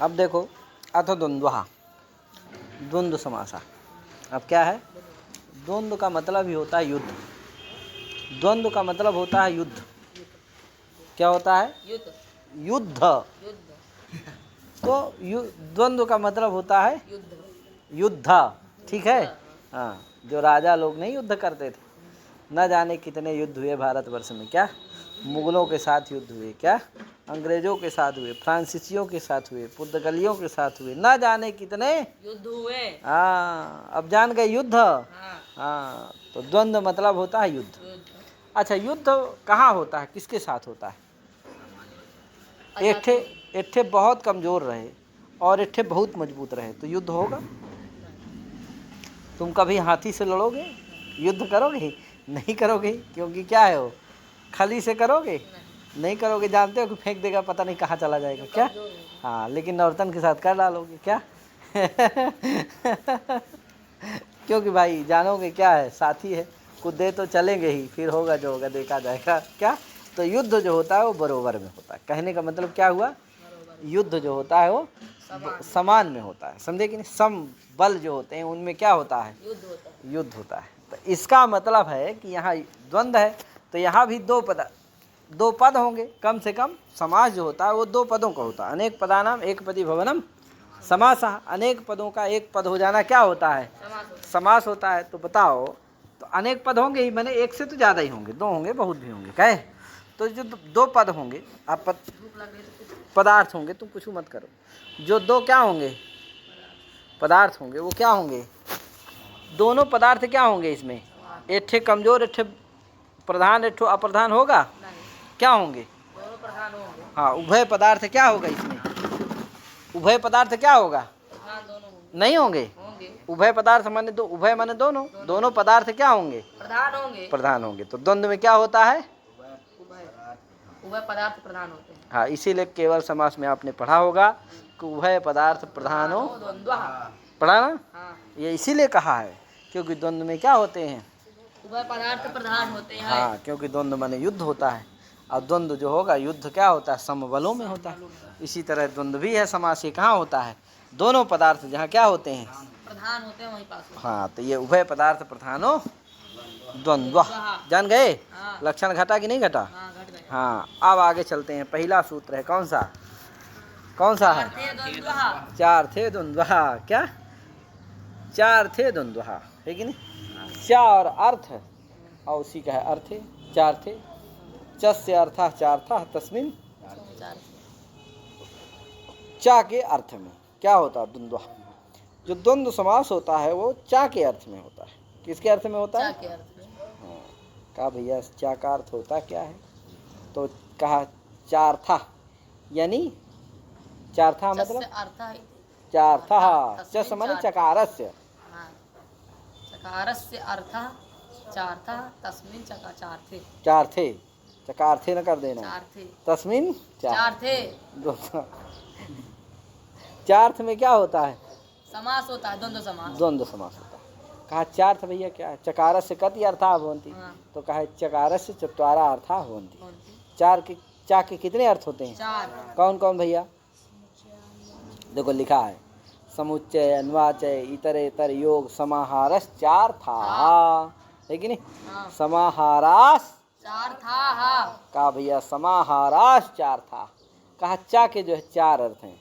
अब देखो, अथ द्वंद्वः, द्वंद्व समासा। अब क्या है? द्वंद्व का मतलब ही होता है युद्ध। द्वंद्व का मतलब होता है युद्ध। क्या होता है? युद्ध। तो द्वंद्व का मतलब होता है युद्ध। ठीक है। हाँ, जो राजा लोग नहीं युद्ध करते थे, न जाने कितने युद्ध हुए भारतवर्ष में। क्या? मुगलों के साथ युद्ध हुए, क्या अंग्रेजों के साथ हुए, फ्रांसीसियों के साथ हुए, पुर्तगालियों के साथ हुए, न जाने कितने युद्ध हुए। हाँ, अब जान गए युद्ध। हाँ, तो द्वंद्व मतलब होता है युद्ध। अच्छा, युद्ध कहाँ होता है, किसके साथ होता है? एक ठे बहुत कमजोर रहे और एक ठे बहुत मजबूत रहे तो युद्ध होगा। तुम कभी हाथी से लड़ोगे? युद्ध करोगे? नहीं करोगे, क्योंकि क्या है वो, खली से करोगे? नहीं करोगे। जानते हो कि फेंक देगा, पता नहीं कहाँ चला जाएगा। क्या? हाँ, लेकिन नौरतन के साथ कर डालोगे। क्या? क्योंकि भाई जानोगे क्या है, साथी है, कूदे तो चलेंगे ही, फिर होगा जो होगा देखा जाएगा। क्या? तो युद्ध जो होता है वो बरोबर में होता है। कहने का मतलब क्या हुआ? युद्ध जो होता है वो समान में होता है। समझे कि नहीं? सम बल जो होते हैं उनमें क्या होता है? युद्ध होता है। तो इसका मतलब है कि यहाँ द्वंद्व है तो यहाँ भी दो पद होंगे कम से कम। समास जो होता है वो दो पदों का होता है। अनेक पदानाम एक पदी भवनम समासः। अनेक पदों का एक पद हो जाना क्या होता है? समास होता है। तो बताओ, तो अनेक पद होंगे ही, मैंने एक से तो ज़्यादा ही होंगे, दो होंगे, बहुत भी होंगे। कहे तो जो दो पद होंगे, आप पदार्थ होंगे, तुम कुछ मत करो। जो दो क्या होंगे? पदार्थ होंगे। वो क्या होंगे? दोनों पदार्थ क्या होंगे इसमें? एक ठे कमजोर, एक ठे प्रधान, एक ठे अप्रधान होगा? क्या होंगे? हाँ, उभय पदार्थ क्या होगा इसमें? उभय पदार्थ क्या होगा? नहीं होंगे। उभय पदार्थ माने दो, उभय माने दोनों, दोनों पदार्थ क्या होंगे? प्रधान होंगे। तो द्वंद्व में क्या होता है? उभय पदार्थ प्रधान होते हैं। हाँ, इसीलिए केवल समास में आपने पढ़ा होगा कि उभय पदार्थ प्रधानो। पढ़ा ना? ये इसीलिए कहा है क्योंकि द्वंद्व में क्या होते हैं? उभय पदार्थ प्रधान होते हैं। हाँ, क्योंकि द्वंद्व माने युद्ध होता है। और द्वंद्व जो होगा, युद्ध क्या होता है? समबलों में होता है। इसी तरह द्वंद्व भी है समास। ये कहाँ होता है? दोनों पदार्थ जहाँ क्या होते हैं? प्रधान होते हैं, वहीं पास। हाँ, तो ये उभय पदार्थ प्रधानो द्वंद्व। जान गए? लक्षण घटा कि नहीं घटा? हाँ, अब आगे चलते हैं। पहला सूत्र है कौन सा? कौन सा है? चार थे द्वंद्व। क्या? चार थे द्वंद्व है कि नहीं? चार अर्थ और उसी का है अर्थ। चार थे, चस्य अर्थ चार था, तस्मिन चा के अर्थ में क्या होता है? द्वंद्व। जो द्वंद्व समास होता है वो चा के अर्थ में होता है। किसके अर्थ में होता है? हाँ, कहा भैया चा का अर्थ होता क्या है? तो कहा चार था, यानी चार था मतलब चार था। चस माने चकारस्य। चकारस्य अर्थ चार था, तस्मिन चार थे। चार थे, चकार थे न कर देना। चार थे, तस्मिन चार थे। चार्थ में क्या होता है? समास होता है, द्वंद्व समास। द्वंद्व समास होता है। कहा चार्थ भैया क्या है? चकारस्य कति अर्था भवन्ति। तो कहा चकारस्य चत्वारा अर्था भवन्ति। चार के चा के कितने अर्थ होते हैं? चार। कौन कौन भैया? देखो लिखा है, समुच्चय, अन्वाचय, इतरेतर, योग, समाहारस चार था। है कि नहीं? समाहारास चार था। कहा भैया समाहारास चार था। कहा चा के जो है चार अर्थ हैं।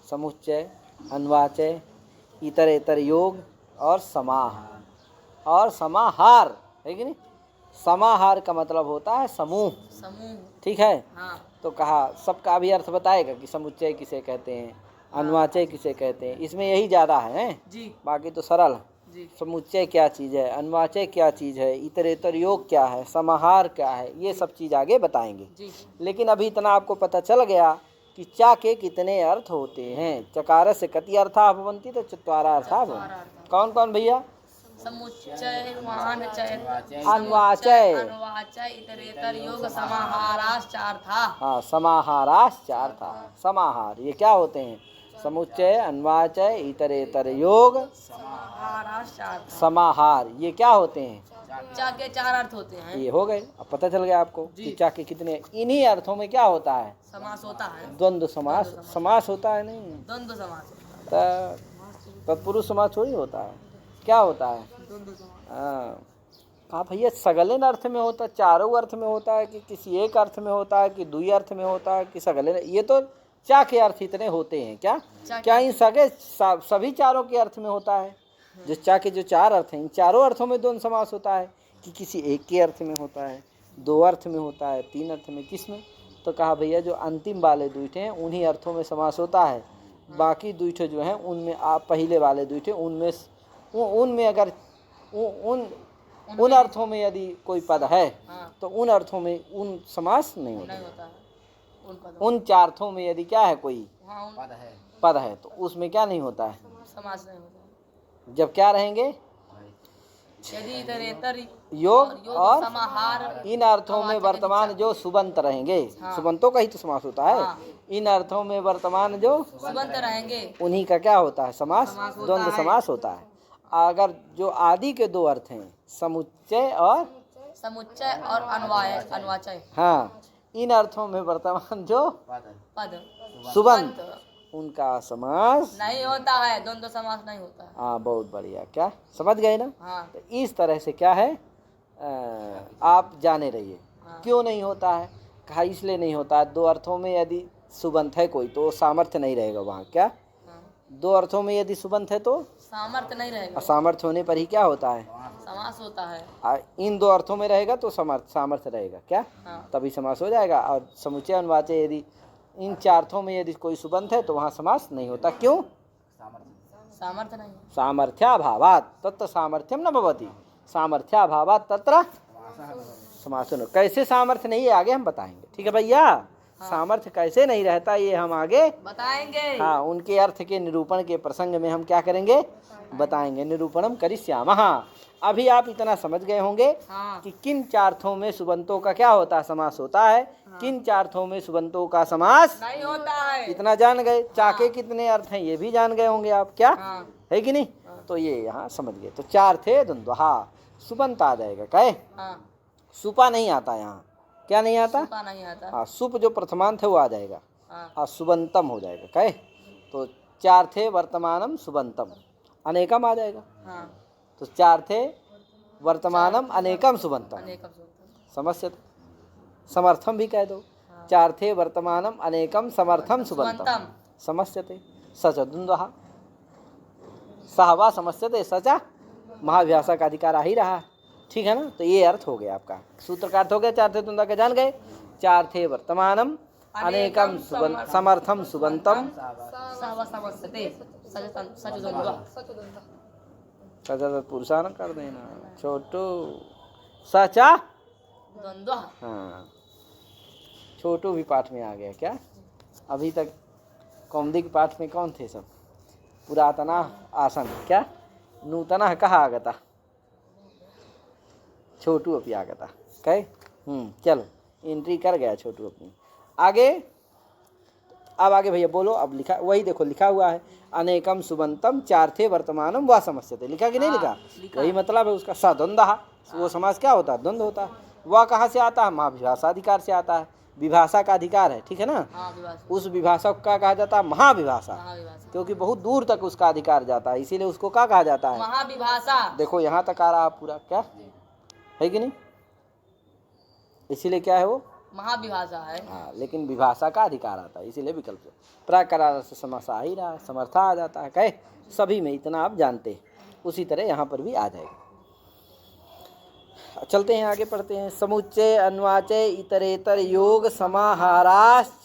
समुच्चय, अन्वाचय, इतरेतर, योग और समाहार। और समाहार है कि नहीं? समाहार का मतलब होता है समूह। ठीक है। तो कहा सबका भी अर्थ बताएगा कि समुच्चय किसे कहते हैं, अन्वाचय किसे कहते हैं। इसमें यही ज़्यादा है जी, बाकी तो सरल है। समुच्चय क्या चीज़ है, अन्वाचय क्या चीज़ है, इतरेतर योग क्या है, समाहार क्या है, ये सब चीज़ आगे बताएंगे जी। लेकिन अभी इतना आपको पता चल गया कि चा के कितने अर्थ होते हैं। चकार से कति अर्था भवन्ति, तो चत्वारा अर्था भवन्ति। कौन कौन भैया? समुच्चय, अन्वाचय, इतरेतर, योग, समाहारास चार था। हाँ, समाहारास चार था। समाहार ये क्या होते हैं? समुच्चय, अन्वाचय, इतरेतर, योग, समाहार ये क्या होते हैं? चा के 4 अर्थ होते हैं। ये हो गए, अब पता चल गया आपको जी। कि चा के कितने। इन्हीं अर्थों में क्या होता है? समास होता है। द्वंद्व समास। समास होता है नहीं, द्वंद्व समास होता है। तत्पुरुष समास थोड़ी होता है। क्या होता है? द्वंद्व समास। हाँ, कहा भैया सगलन अर्थ में होता है, चारों अर्थ में होता है कि किसी एक अर्थ में होता है कि दुई अर्थ में होता है कि सगलन? ये तो चा के अर्थ इतने होते हैं क्या? क्या इन सभी चारों के अर्थ में होता है? जो चा के जो 4 अर्थ हैं, इन चारों अर्थों में द्वंद्व समास होता है कि किसी एक के अर्थ में होता है, 2 अर्थ में होता है, 3 अर्थ में, किस में? तो कहा भैया जो अंतिम वाले दुईठे हैं उन्हीं अर्थों में समास होता है। बाकी दुईठे जो हैं उनमें, आप पहले वाले दुईठे उनमें अगर उन अर्थों में यदि कोई पद है तो उन अर्थों में उन समास नहीं होता है। उन 4 अर्थों में यदि क्या है, कोई पद है तो उसमें क्या नहीं होता है? समास नहीं होता है। जब क्या रहेंगे? यदि इतरेतर योग और समाहार, इन अर्थों में वर्तमान जो सुबंत रहेंगे। सुबंतों का ही तो समास होता है। इन अर्थों में वर्तमान जो सुबंत रहेंगे उन्हीं का क्या होता है? समास, द्वंद्व समास होता है। अगर जो आदि के 2 अर्थ हैं, समुच्चय और अन्वाचय, हाँ, इन अर्थों में वर्तमान जो पद सुबंत, उनका समास नहीं होता है। द्वंद्व समास नहीं होता है। हाँ, बहुत बढ़िया। क्या समझ गए ना? हाँ। तो इस तरह से क्या है, आप जाने रहिए। क्यों नहीं होता है? कहा इसलिए नहीं होता है, 2 अर्थों में यदि सुबंत है कोई तो सामर्थ्य नहीं रहेगा वहाँ। क्या 2 अर्थों में यदि सुबंत है तो सामर्थ्य नहीं रहेगा। असामर्थ्य होने पर ही क्या होता है? समास होता है। इन 2 अर्थों में रहेगा तो सामर्थ्य रहेगा। क्या तभी समास हो जाएगा। और समुच्चय अनुवाचय यदि इन 4 अर्थों में यदि कोई सुबंत है तो वहाँ समास नहीं होता। क्यों? सामर्थ्य नहीं। सामर्थ्याभावात् तत्र सामर्थ्यम न भवति। सामर्थ्याभावात् तत्र समास। कैसे सामर्थ्य नहीं है आगे हम बताएंगे। ठीक है भैया? सामर्थ्य कैसे नहीं रहता ये हम आगे बताएंगे। हाँ, उनके अर्थ के निरूपण के प्रसंग में हम क्या करेंगे? बताएंगे। निरूपणम करिष्यामः। अभी आप इतना समझ गए होंगे कि किन 4 अर्थों में सुबंतों का क्या होता है? समास होता है। किन 4 अर्थों में सुबंतों का समास नहीं होता है। इतना जान गए। चाके कितने अर्थ हैं ये भी जान गए होंगे आप। क्या है कि नहीं? तो ये यहाँ समझ गए। तो 4 थे द्वंद्व। हाँ, सुबंत आ जाएगा। कहे सुपा नहीं आता यहाँ। क्या नहीं आता? सुपा नहीं आता। हाँ, सुप जो प्रथमांत है वो आ जाएगा। हाँ, सुबंतम हो जाएगा। कहे तो 4 थे वर्तमानम सुबंतम, अनेकम आ जाएगा। तो 4 थे वर्तमानम अनेकम सुबंतम। समस्या समर्थम भी कह दो। 4 थे वर्तमानम अनेकम समर्थम सुबंतम। समस्यते सच द्वंद्व सहवा समस्यते सचा महाव्यासा का अधिकार आ ही रहा। ठीक है ना? तो ये अर्थ हो गया आपका। सूत्र का अर्थ हो गया। 4 थे द्वंद्व के जान गए। 4 थे वर्तमानम अनेकम समर्थम सुबंतम। सचा पुरुषान कर देना छोटू सचा द्वंद्व। हाँ, छोटू भी पाठ में आ गया। क्या अभी तक कौमुदी पाठ में कौन थे सब? पुरातना आसन। क्या नूतना कहा आगता? छोटू अपनी आगता। कहे चलो एंट्री कर गया छोटू अपनी। आगे अब आगे भैया बोलो। अब लिखा वही देखो, लिखा हुआ है अनेकम सुबंतम 4 थे वर्तमानम वह समस्यते। लिखा कि नहीं लिखा? वही मतलब है उसका। सद्वंद्व वो समास क्या होता है? द्वंद्व होता है। वह कहाँ से आता है? महाविभाषाधिकार से आता है। विभाषा का अधिकार है। ठीक है ना? उस विभाषा को क्या कहा जाता है? महाविभाषा। क्योंकि बहुत दूर तक उसका अधिकार जाता है, इसीलिए उसको क्या कहा जाता है? महाविभाषा। देखो यहाँ तक आ रहा पूरा। क्या है कि नहीं? इसीलिए क्या है वो? महाविभाषा है। हाँ, लेकिन विभाषा का अधिकार आता है, इसीलिए विकल्प से प्राकारांत से समास आ ही रहा है। समर्था आ जाता है। कहे सभी में इतना आप जानते हैं। उसी तरह यहाँ पर भी आ जाएगा। चलते हैं आगे, पढ़ते हैं। समुच्चय अन्वाचय इतरेतर योग समाहाराश्चार्थाः।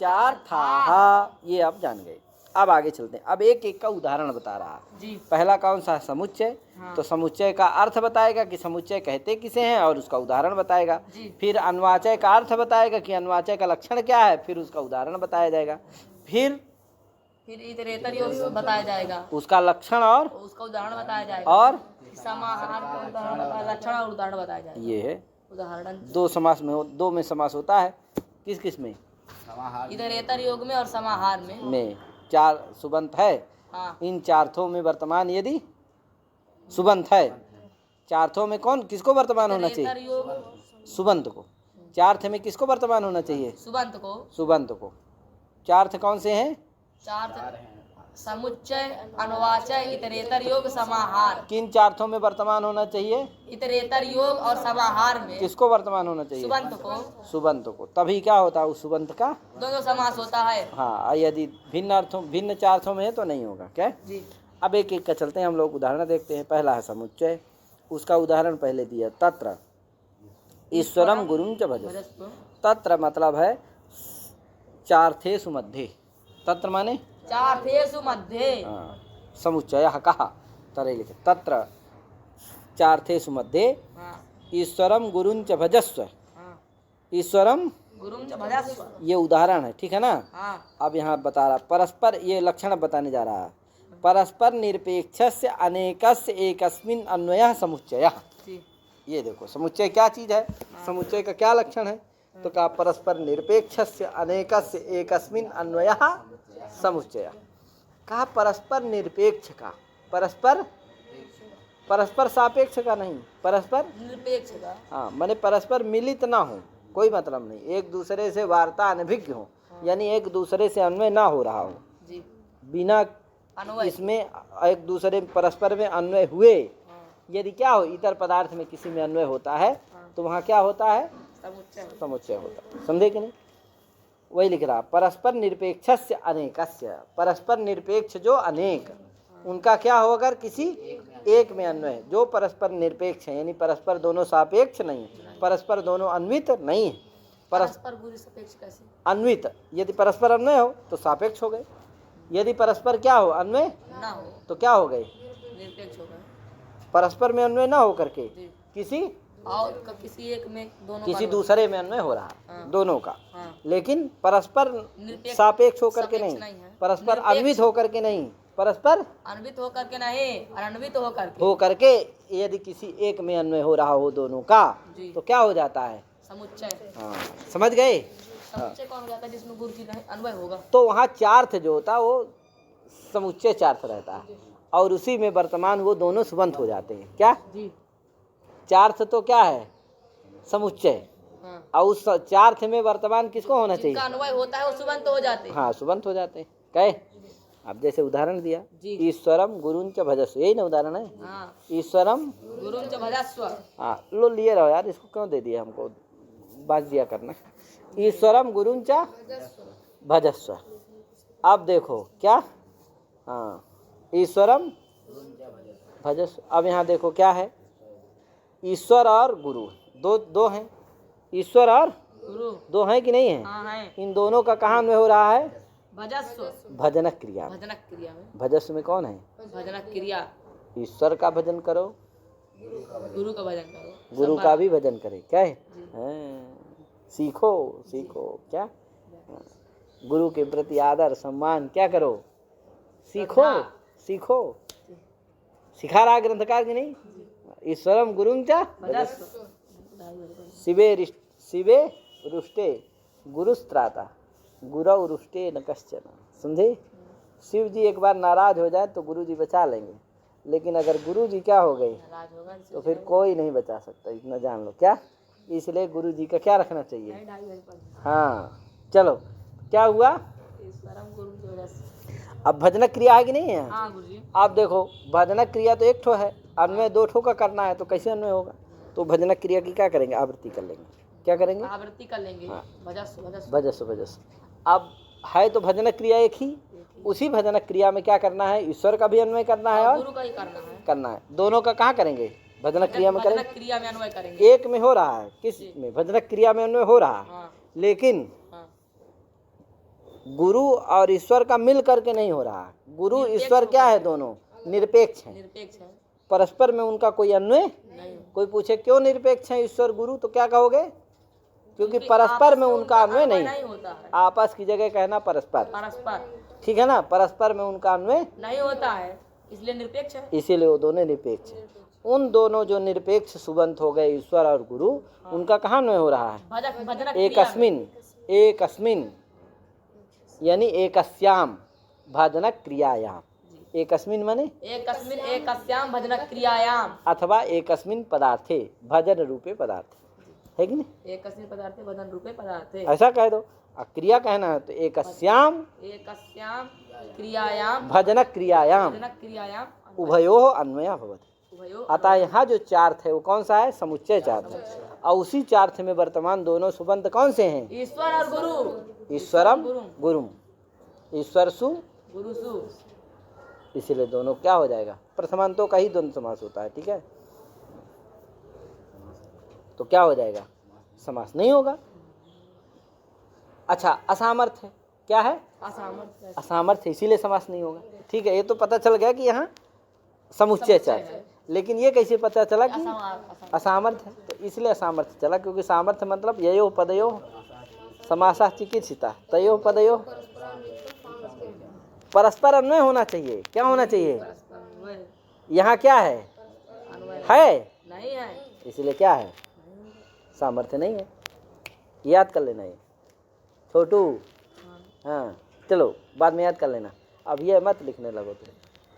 ये आप जान गए। अब आगे चलते हैं। अब एक एक का उदाहरण बता रहा है। पहला कौन सा? समुच्चय। तो समुच्चय का अर्थ बताएगा कि समुच्चय कहते किसे हैं और उसका उदाहरण बताएगा। फिर अन्वाचय का अर्थ बताएगा कि अन्वाचय का लक्षण क्या है, फिर उसका उदाहरण बताया जाएगा। फिर इतरेतर योग बताया जाएगा, उसका लक्षण और उसका उदाहरण बताया जाएगा। और समाहार का उदाहरण, लक्षण और उदाहरण बताया जाएगा। ये है उदाहरण। 2 समास में 2 में समास होता है। किस किस में? इतरेतर योग में और समाहार में। 4 सुबंत है। इन 4 अर्थों में वर्तमान यदि सुबंत है चार्थों में कौन किसको वर्तमान होना इतरेतर चाहिए? योग सुबंत को। चार्थ में किसको वर्तमान होना चाहिए? सुबंत को। सुबंत को। चार्थ कौन से हैं? चार समुच्चय, अनुवाचय, इतरेतर योग, समाहार। किन चार्थों में वर्तमान होना चाहिए? इतरेतर योग और समाहार में किसको वर्तमान होना चाहिए? सुबंत को। सुबंत को। तभी क्या होता है उस सुबंत का? दोनों समास होता है। हाँ, यदि भिन्न अर्थों भिन्न चार्थों में है तो नहीं होगा। क्या? जी। अब एक एक का चलते हैं हम लोग, उदाहरण देखते हैं। पहला है समुच्चय, उसका उदाहरण पहले दिया, तत्र ईश्वरम गुरुं च भजस। भजस्व। तत्र मतलब है चार्थेषु मध्ये। तत्र माने चार्थेषु मध्ये। समुच्चय कहा तरे लिखे, तत्र चार्थेषु मध्ये हाँ, ईश्वरम गुरुं च भजस्व। हाँ। ईश्वरम गुरुं च भजस्व। ये उदाहरण है, ठीक है ना। हाँ। अब यहाँ बता रहा परस्पर, ये लक्षण बताने जा रहा है। परस्पर निरपेक्षस्य अनेकस्य एकस्मिन् अन्वयः समुच्चयः। जी। ये देखो समुच्चय क्या चीज है, समुच्चय का क्या लक्षण है? तो कहा परस्पर निरपेक्षस्य अनेकस्य एकस्मिन् अन्वयः समुच्चयः। कहा परस्पर निरपेक्ष का, परस्पर परस्पर सापेक्ष का नहीं, परस्पर निरपेक्ष का। हाँ, माने परस्पर मिलित ना हो, कोई मतलब नहीं, एक दूसरे से वार्ता अनभिज्ञ हो, यानी एक दूसरे से अन्वय ना हो रहा हो। जी। बिना अन्वय। इसमें एक दूसरे परस्पर में अन्वय हुए, हाँ। यदि क्या हो इतर पदार्थ में किसी में अन्वय होता है तो वहाँ क्या होता है? समुच्चय। समुच्चय होता है। समझे कि नहीं? वही लिख रहा, परस्पर निरपेक्षस्य अनेकस्य। परस्पर निरपेक्ष जो अनेक, उनका क्या हो अगर किसी एक में अन्वय। जो परस्पर निरपेक्ष है यानी परस्पर दोनों सापेक्ष नहीं, परस्पर दोनों अन्वित नहीं है। परस्पर बुद्धि सापेक्ष कैसे? अन्वित, यदि परस्पर अन्वय हो तो सापेक्ष हो गए, यदि परस्पर क्या हो अन्वय ना हो तो क्या हो गए? निरपेक्ष होगा। परस्पर में अन्वय ना हो करके जी। किसी और किसी एक में दोनों किसी का दूसरे में अन्वय हो रहा है, हाँ। दोनों का, हाँ। लेकिन परस्पर निरपेक्ष सापेक्ष होकर के सापेक्ष नहीं, नहीं है। परस्पर निरपेक्ष। अन्वित होकर के नहीं, परस्पर अन्वित होकर के नहीं, अनन्वित होकर के। हो करके यदि किसी एक में अन्वय हो रहा हो दोनों का, जी। तो क्या हो जाता है? समुच्चय। हाँ, समझ गए? समुच्चय कौन हो जाता है? जिसमें गुरु जी नहीं अन्वय होगा। तो वहाँ चार्थ जो होता है वो समुच्चय चार्थ रहता है, और उसी में वर्तमान वो दोनों सुबंत हो जाते हैं। क्या? जी। चार्थ तो क्या है? समुच्चय। हाँ। और उस चार्थ में वर्तमान किसको होना चाहिए? जिनका अन्वय होता है वो सुबंत हो जाते हैं। हाँ, सुबंत हो जाते हैं। कहे अब जैसे उदाहरण दिया, जी। ईश्वरम गुरुं च भजस्व, यही ना उदाहरण है। हाँ। ईश्वरम, गुरुं च भजस्व। हाँ लो लिए रहो यार, इसको क्यों दे दिया हमको, बात दिया करना। ईश्वरम गुरुं च भजस्व। अब देखो क्या, हाँ ईश्वरम भजस्व। अब यहाँ देखो क्या है, ईश्वर और गुरु दो हैं, ईश्वर और गुरु दो हैं कि नहीं है? हाँ है। इन दोनों का कहाँ में हो रहा है? भजस्व। भजनक क्रिया में। भजनक क्रिया में। भजस्व में कौन है? भजनक क्रिया। ईश्वर का भजन करो, गुरु का भजन करो, गुरु का भी भजन करे। क्या है? जी। हाँ, सीखो सीखो। क्या? हाँ, गुरु के प्रति आदर सम्मान क्या करो? सीखो सीखो। सिखा रहा ग्रंथकार की नहीं? ईश्वरम गुरुं च भजस्व। शिवे रुष्टे गुरुस्त्राता गुरु रुष्टे न कश्चन। समझे? शिव जी एक बार नाराज हो जाए तो गुरु जी बचा लेंगे, लेकिन अगर गुरु जी क्या हो गए नाराज होगा तो फिर कोई नहीं बचा सकता, इतना जान लो। क्या? इसलिए गुरु जी का क्या रखना चाहिए? हाँ, चलो क्या हुआ? ईश्वरम गुरुं च भजस्व। अब भजनक क्रिया है कि नहीं है? हाँ गुरु जी। आप देखो भजनक क्रिया तो एक ठो है, अन्वय दो ठो का करना है, तो कैसे अन्वय होगा? तो भजनक क्रिया की क्या करेंगे? आवृत्ति कर लेंगे। क्या करेंगे? आवृत्ति कर लेंगे। हाँ। भजस्व भजस्व। भजस्व भजस्व। अब है तो भजनक क्रिया एक ही, उसी भजनक क्रिया में क्या करना है? ईश्वर का भी अन्वय करना है और गुरु का ही करना है। दोनों का कहाँ करेंगे? भजनक क्रिया में करेंगे। भजनक क्रिया में अन्वय करेंगे। एक में हो रहा है, किस में? भजनक क्रिया में अन्वय हो रहा है, हाँ। लेकिन हाँ। गुरु और ईश्वर का मिल करके नहीं हो रहा है। गुरु ईश्वर क्या है? दोनों निरपेक्ष हैं, निरपेक्ष है। परस्पर में उनका कोई अन्वय नहीं। कोई पूछे क्यों निरपेक्ष है ईश्वर गुरु, तो क्या कहोगे? क्योंकि परस्पर में उनका अन्वय नहीं होता है। आपस की जगह कहना परस्पर, परस्पर ठीक है ना? परस्पर में उनका अन्वय नहीं होता है, इसलिए निरपेक्ष है। इसीलिए वो दोनों निरपेक्ष हैं। उन दोनों जो निरपेक्ष सुबंत हो गए ईश्वर और गुरु, उनका कहाँ अन्वय हो रहा है? भजनक एकस्मिन यानी एकस्याम भजनक क्रियायाम। एकस्मिन माने एकस्मिन एकस्याम भजन क्रियायाम अथवा एकस्मिन पदार्थे भजन रूपे पदार्थ है कि नहीं, एकस्मिन पदार्थे भजन रूपे पदार्थे ऐसा कह दो। और क्रिया कहना है तो एकस्याम एकस्याम क्रियायाम भजन क्रियायाम भजन क्रियायाम उभयो अन्वया भवति। उभयो अतः यहाँ जो चार्थ है वो कौन सा है, समुच्चय चार्थ है। और उसी चार्थ में वर्तमान दोनों सुबंत कौन से हैं, ईश्वर और गुरु, ईश्वरम गुरुम, ईश्वरसु गुरुसु। इसीलिए दोनों क्या हो जाएगा, प्रथमांतों का ही द्वंद्व समास होता है, ठीक है। तो क्या हो जाएगा, समास नहीं होगा। अच्छा, असामर्थ्य क्या है, असामर्थ्य, असामर्थ्य, इसीलिए समास नहीं होगा, ठीक है। ये तो पता चल गया कि यहाँ समुच्चय चार्थ है, लेकिन ये कैसे पता चला कि असामर्थ्य है, तो इसलिए असामर्थ्य चला, क्योंकि सामर्थ्य मतलब ययो पदयो समासा चिकित्सिता तयो पदयो परस्पर अन्वय होना चाहिए। क्या होना चाहिए, यहाँ क्या है, नहीं है, इसलिए क्या है, सामर्थ्य नहीं है। याद कर लेना ये छोटू, हाँ चलो बाद में याद कर लेना, अब ये मत लिखने लगो तुम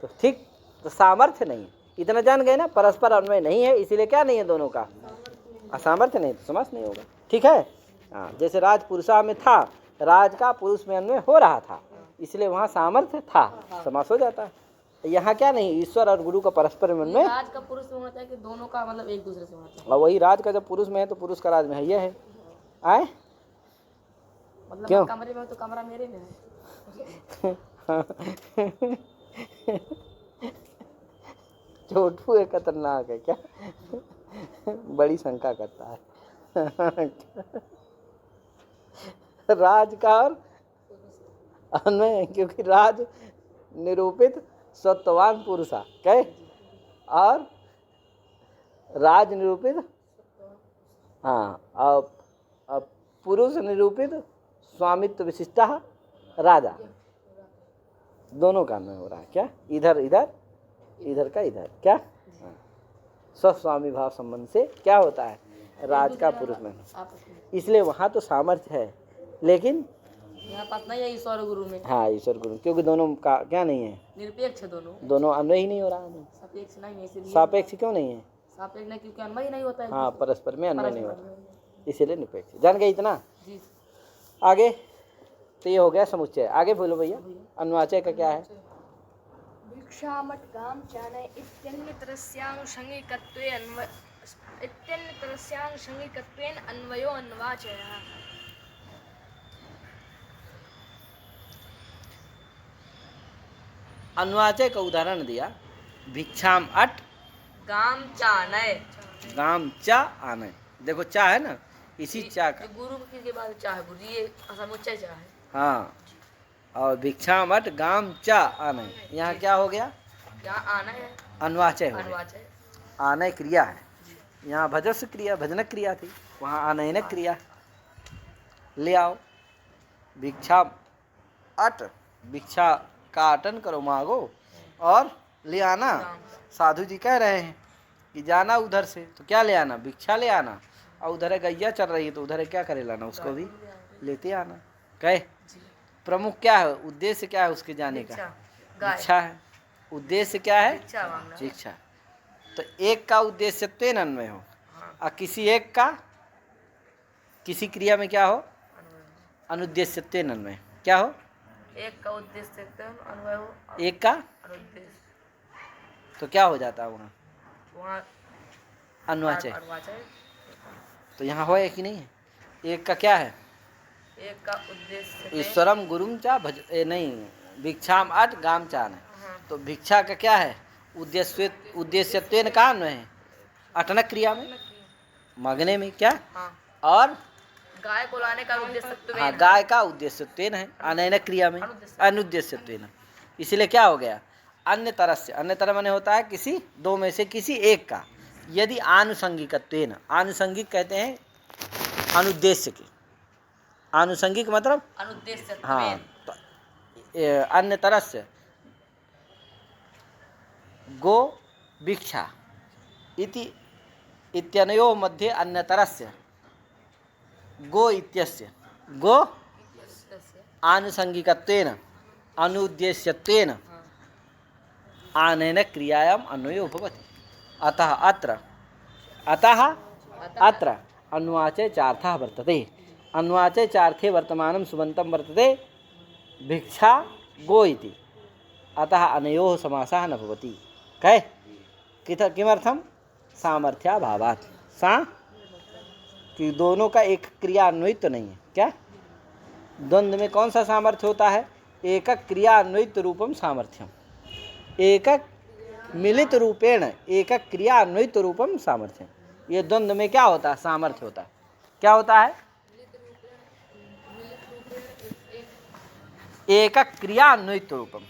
तो, ठीक। तो सामर्थ्य नहीं है, इतना जान गए ना, परस्पर अन्वय नहीं है, इसीलिए क्या नहीं है दोनों का, असामर्थ्य नहीं तो समास नहीं होगा, ठीक है। हाँ, जैसे राज पुरुषा में था, राज का पुरुष में अन्वय हो रहा था, इसलिए वहाँ सामर्थ्य था, समास हो जाता है। यहाँ क्या नहीं, ईश्वर और गुरु का परस्पर अन्वय, राज का पुरुष में होना चाहिए कि दोनों का मतलब एक दूसरे से होना चाहिए। और वही राज का जब पुरुष में है तो पुरुष का राज में है, ये है आए मतलब क्यों? कमरे में हो तो कमरा मेरे में है। छोटू है, खतरनाक है क्या, बड़ी शंका करता है। राज का और अन्वय, क्योंकि राज निरूपित सत्वान पुरुषा कहे, और राज निरूपित, हाँ, अब पुरुष निरूपित स्वामित्व विशिष्टा राजा, दोनों का अन्वय हो रहा है। क्या इधर इधर, इधर का इधर, क्या स्वस्वामी भाव संबंध से क्या होता है, राज का पुरुष में, इसलिए वहाँ तो सामर्थ्य है, लेकिन यहाँ पास नहीं है ईश्वर और गुरु में। हाँ, ईश्वर गुरु, क्योंकि दोनों का क्या नहीं है, निरपेक्ष है दोनों अन्वय ही नहीं हो रहा है। सापेक्ष नहीं है, इसीलिए सापेक्ष क्यों नहीं है, सापेक्ष नहीं, क्योंकि अन्वय ही नहीं होता है। हाँ, परस्पर में अन्वय नहीं परस्पर होता, अन्वय। इसीलिए निरपेक्ष। जान गए इतना, जी। आगे तो ये हो गया समुच्चय। आगे बोलो भैया, अन्वाचय का क्या है, भिक्षामटकाम चानय इत्यन्यतरस्यानुषंगिकत्वेन अन्वयो अन्वाचयः। अन्वाचय का उदाहरण दिया, भिक्षाम अट गाम चानय, गाम चा आनय, देखो चा है ना, इसी चा का, गुरु के बाद चाह गुरु, ये समुच्चय चाह है। हाँ, और भिक्षाम अट गाम चा आनय, यहाँ क्या हो गया, यहाँ आना है, अन्वाचय हो गया। अन्वाचय, आनय क्रिया है, यहाँ भजस क्रिया, भजनक क्रिया थी, वहाँ आनयनक क्रिया। ले आओ भिक्षा अट, भिक्षा का अटन करो, मांगो और ले आना। साधु जी कह रहे हैं कि जाना उधर से, तो क्या ले आना, भिक्षा ले आना, और उधर है गैया चल रही है तो उधर है क्या करे लाना, उसको भी लेते आना। कहे प्रमुख क्या है, उद्देश्य क्या है उसके जाने का, भिक्षा है, उद्देश्य क्या है, भिक्षा। तो एक का उद्देश्य तेन अन्वय हो, और किसी एक का किसी क्रिया में क्या हो, अनुद्देश्य तेन अन्वय, क्या हो, एक का उद्देश्य अन्वय हो, एक का अनुद्देश्य, तो क्या हो जाता है वहाँ अन्वाचय। अन्वाचय। तो यहाँ हो कि नहीं है, एक का क्या है, एक का उद्देश्य ईश्वरम गुरुम चा भज नहीं, भिक्षाम अट गाम चान है। तो भिक्षा का क्या है, उद्देश्यत्वेन का अन्वय है, अटनक क्रिया में, मांगने में, क्या, और गाय को लाने का उद्देश्य, हाँ, गाय का उद्देश्यत्वेन है, अनैनक क्रिया में अनुद्देश्यत्वेन, इसलिए क्या हो गया, अन्य तरह से, अन्य तरह माने होता है किसी दो में से किसी एक का, यदि आनुषंगिकत्वेन, आनुषंगिक कहते हैं अनुद्देश्य की, आनुषंगिक मतलब अनुद्देश्य, हाँ, तो अन्य तरह से गो भिक्षा इति इत्यनयो मध्ये अन्यतरस्य, गो इत्यस्य, गो आनुषंगिकत्वेन अनुद्देश्यत्वेन आनेन क्रियायाम अन्वयो भवति। अतः अत्र अन्वाचे चार्थः वर्तते। अन्वाचे चार्थे वर्तमानं सुबन्तं वर्तते भिक्षा गो इति। अतः अनयोः समासः न भवति। कै किमर्थम? सामर्थ्याभावात्। कि दोनों का एक क्रिया अन्वयित नहीं है। क्या द्वंद्व में कौन सा सामर्थ्य होता है? एकक क्रिया अन्वयित रूपम सामर्थ्यम। एकक मिलित रूपेण एकक क्रिया अन्वयित रूपम सामर्थ्यम। ये द्वंद्व में क्या होता है? सामर्थ्य होता है। क्या होता है? एकक क्रिया अन्वयित रूपम,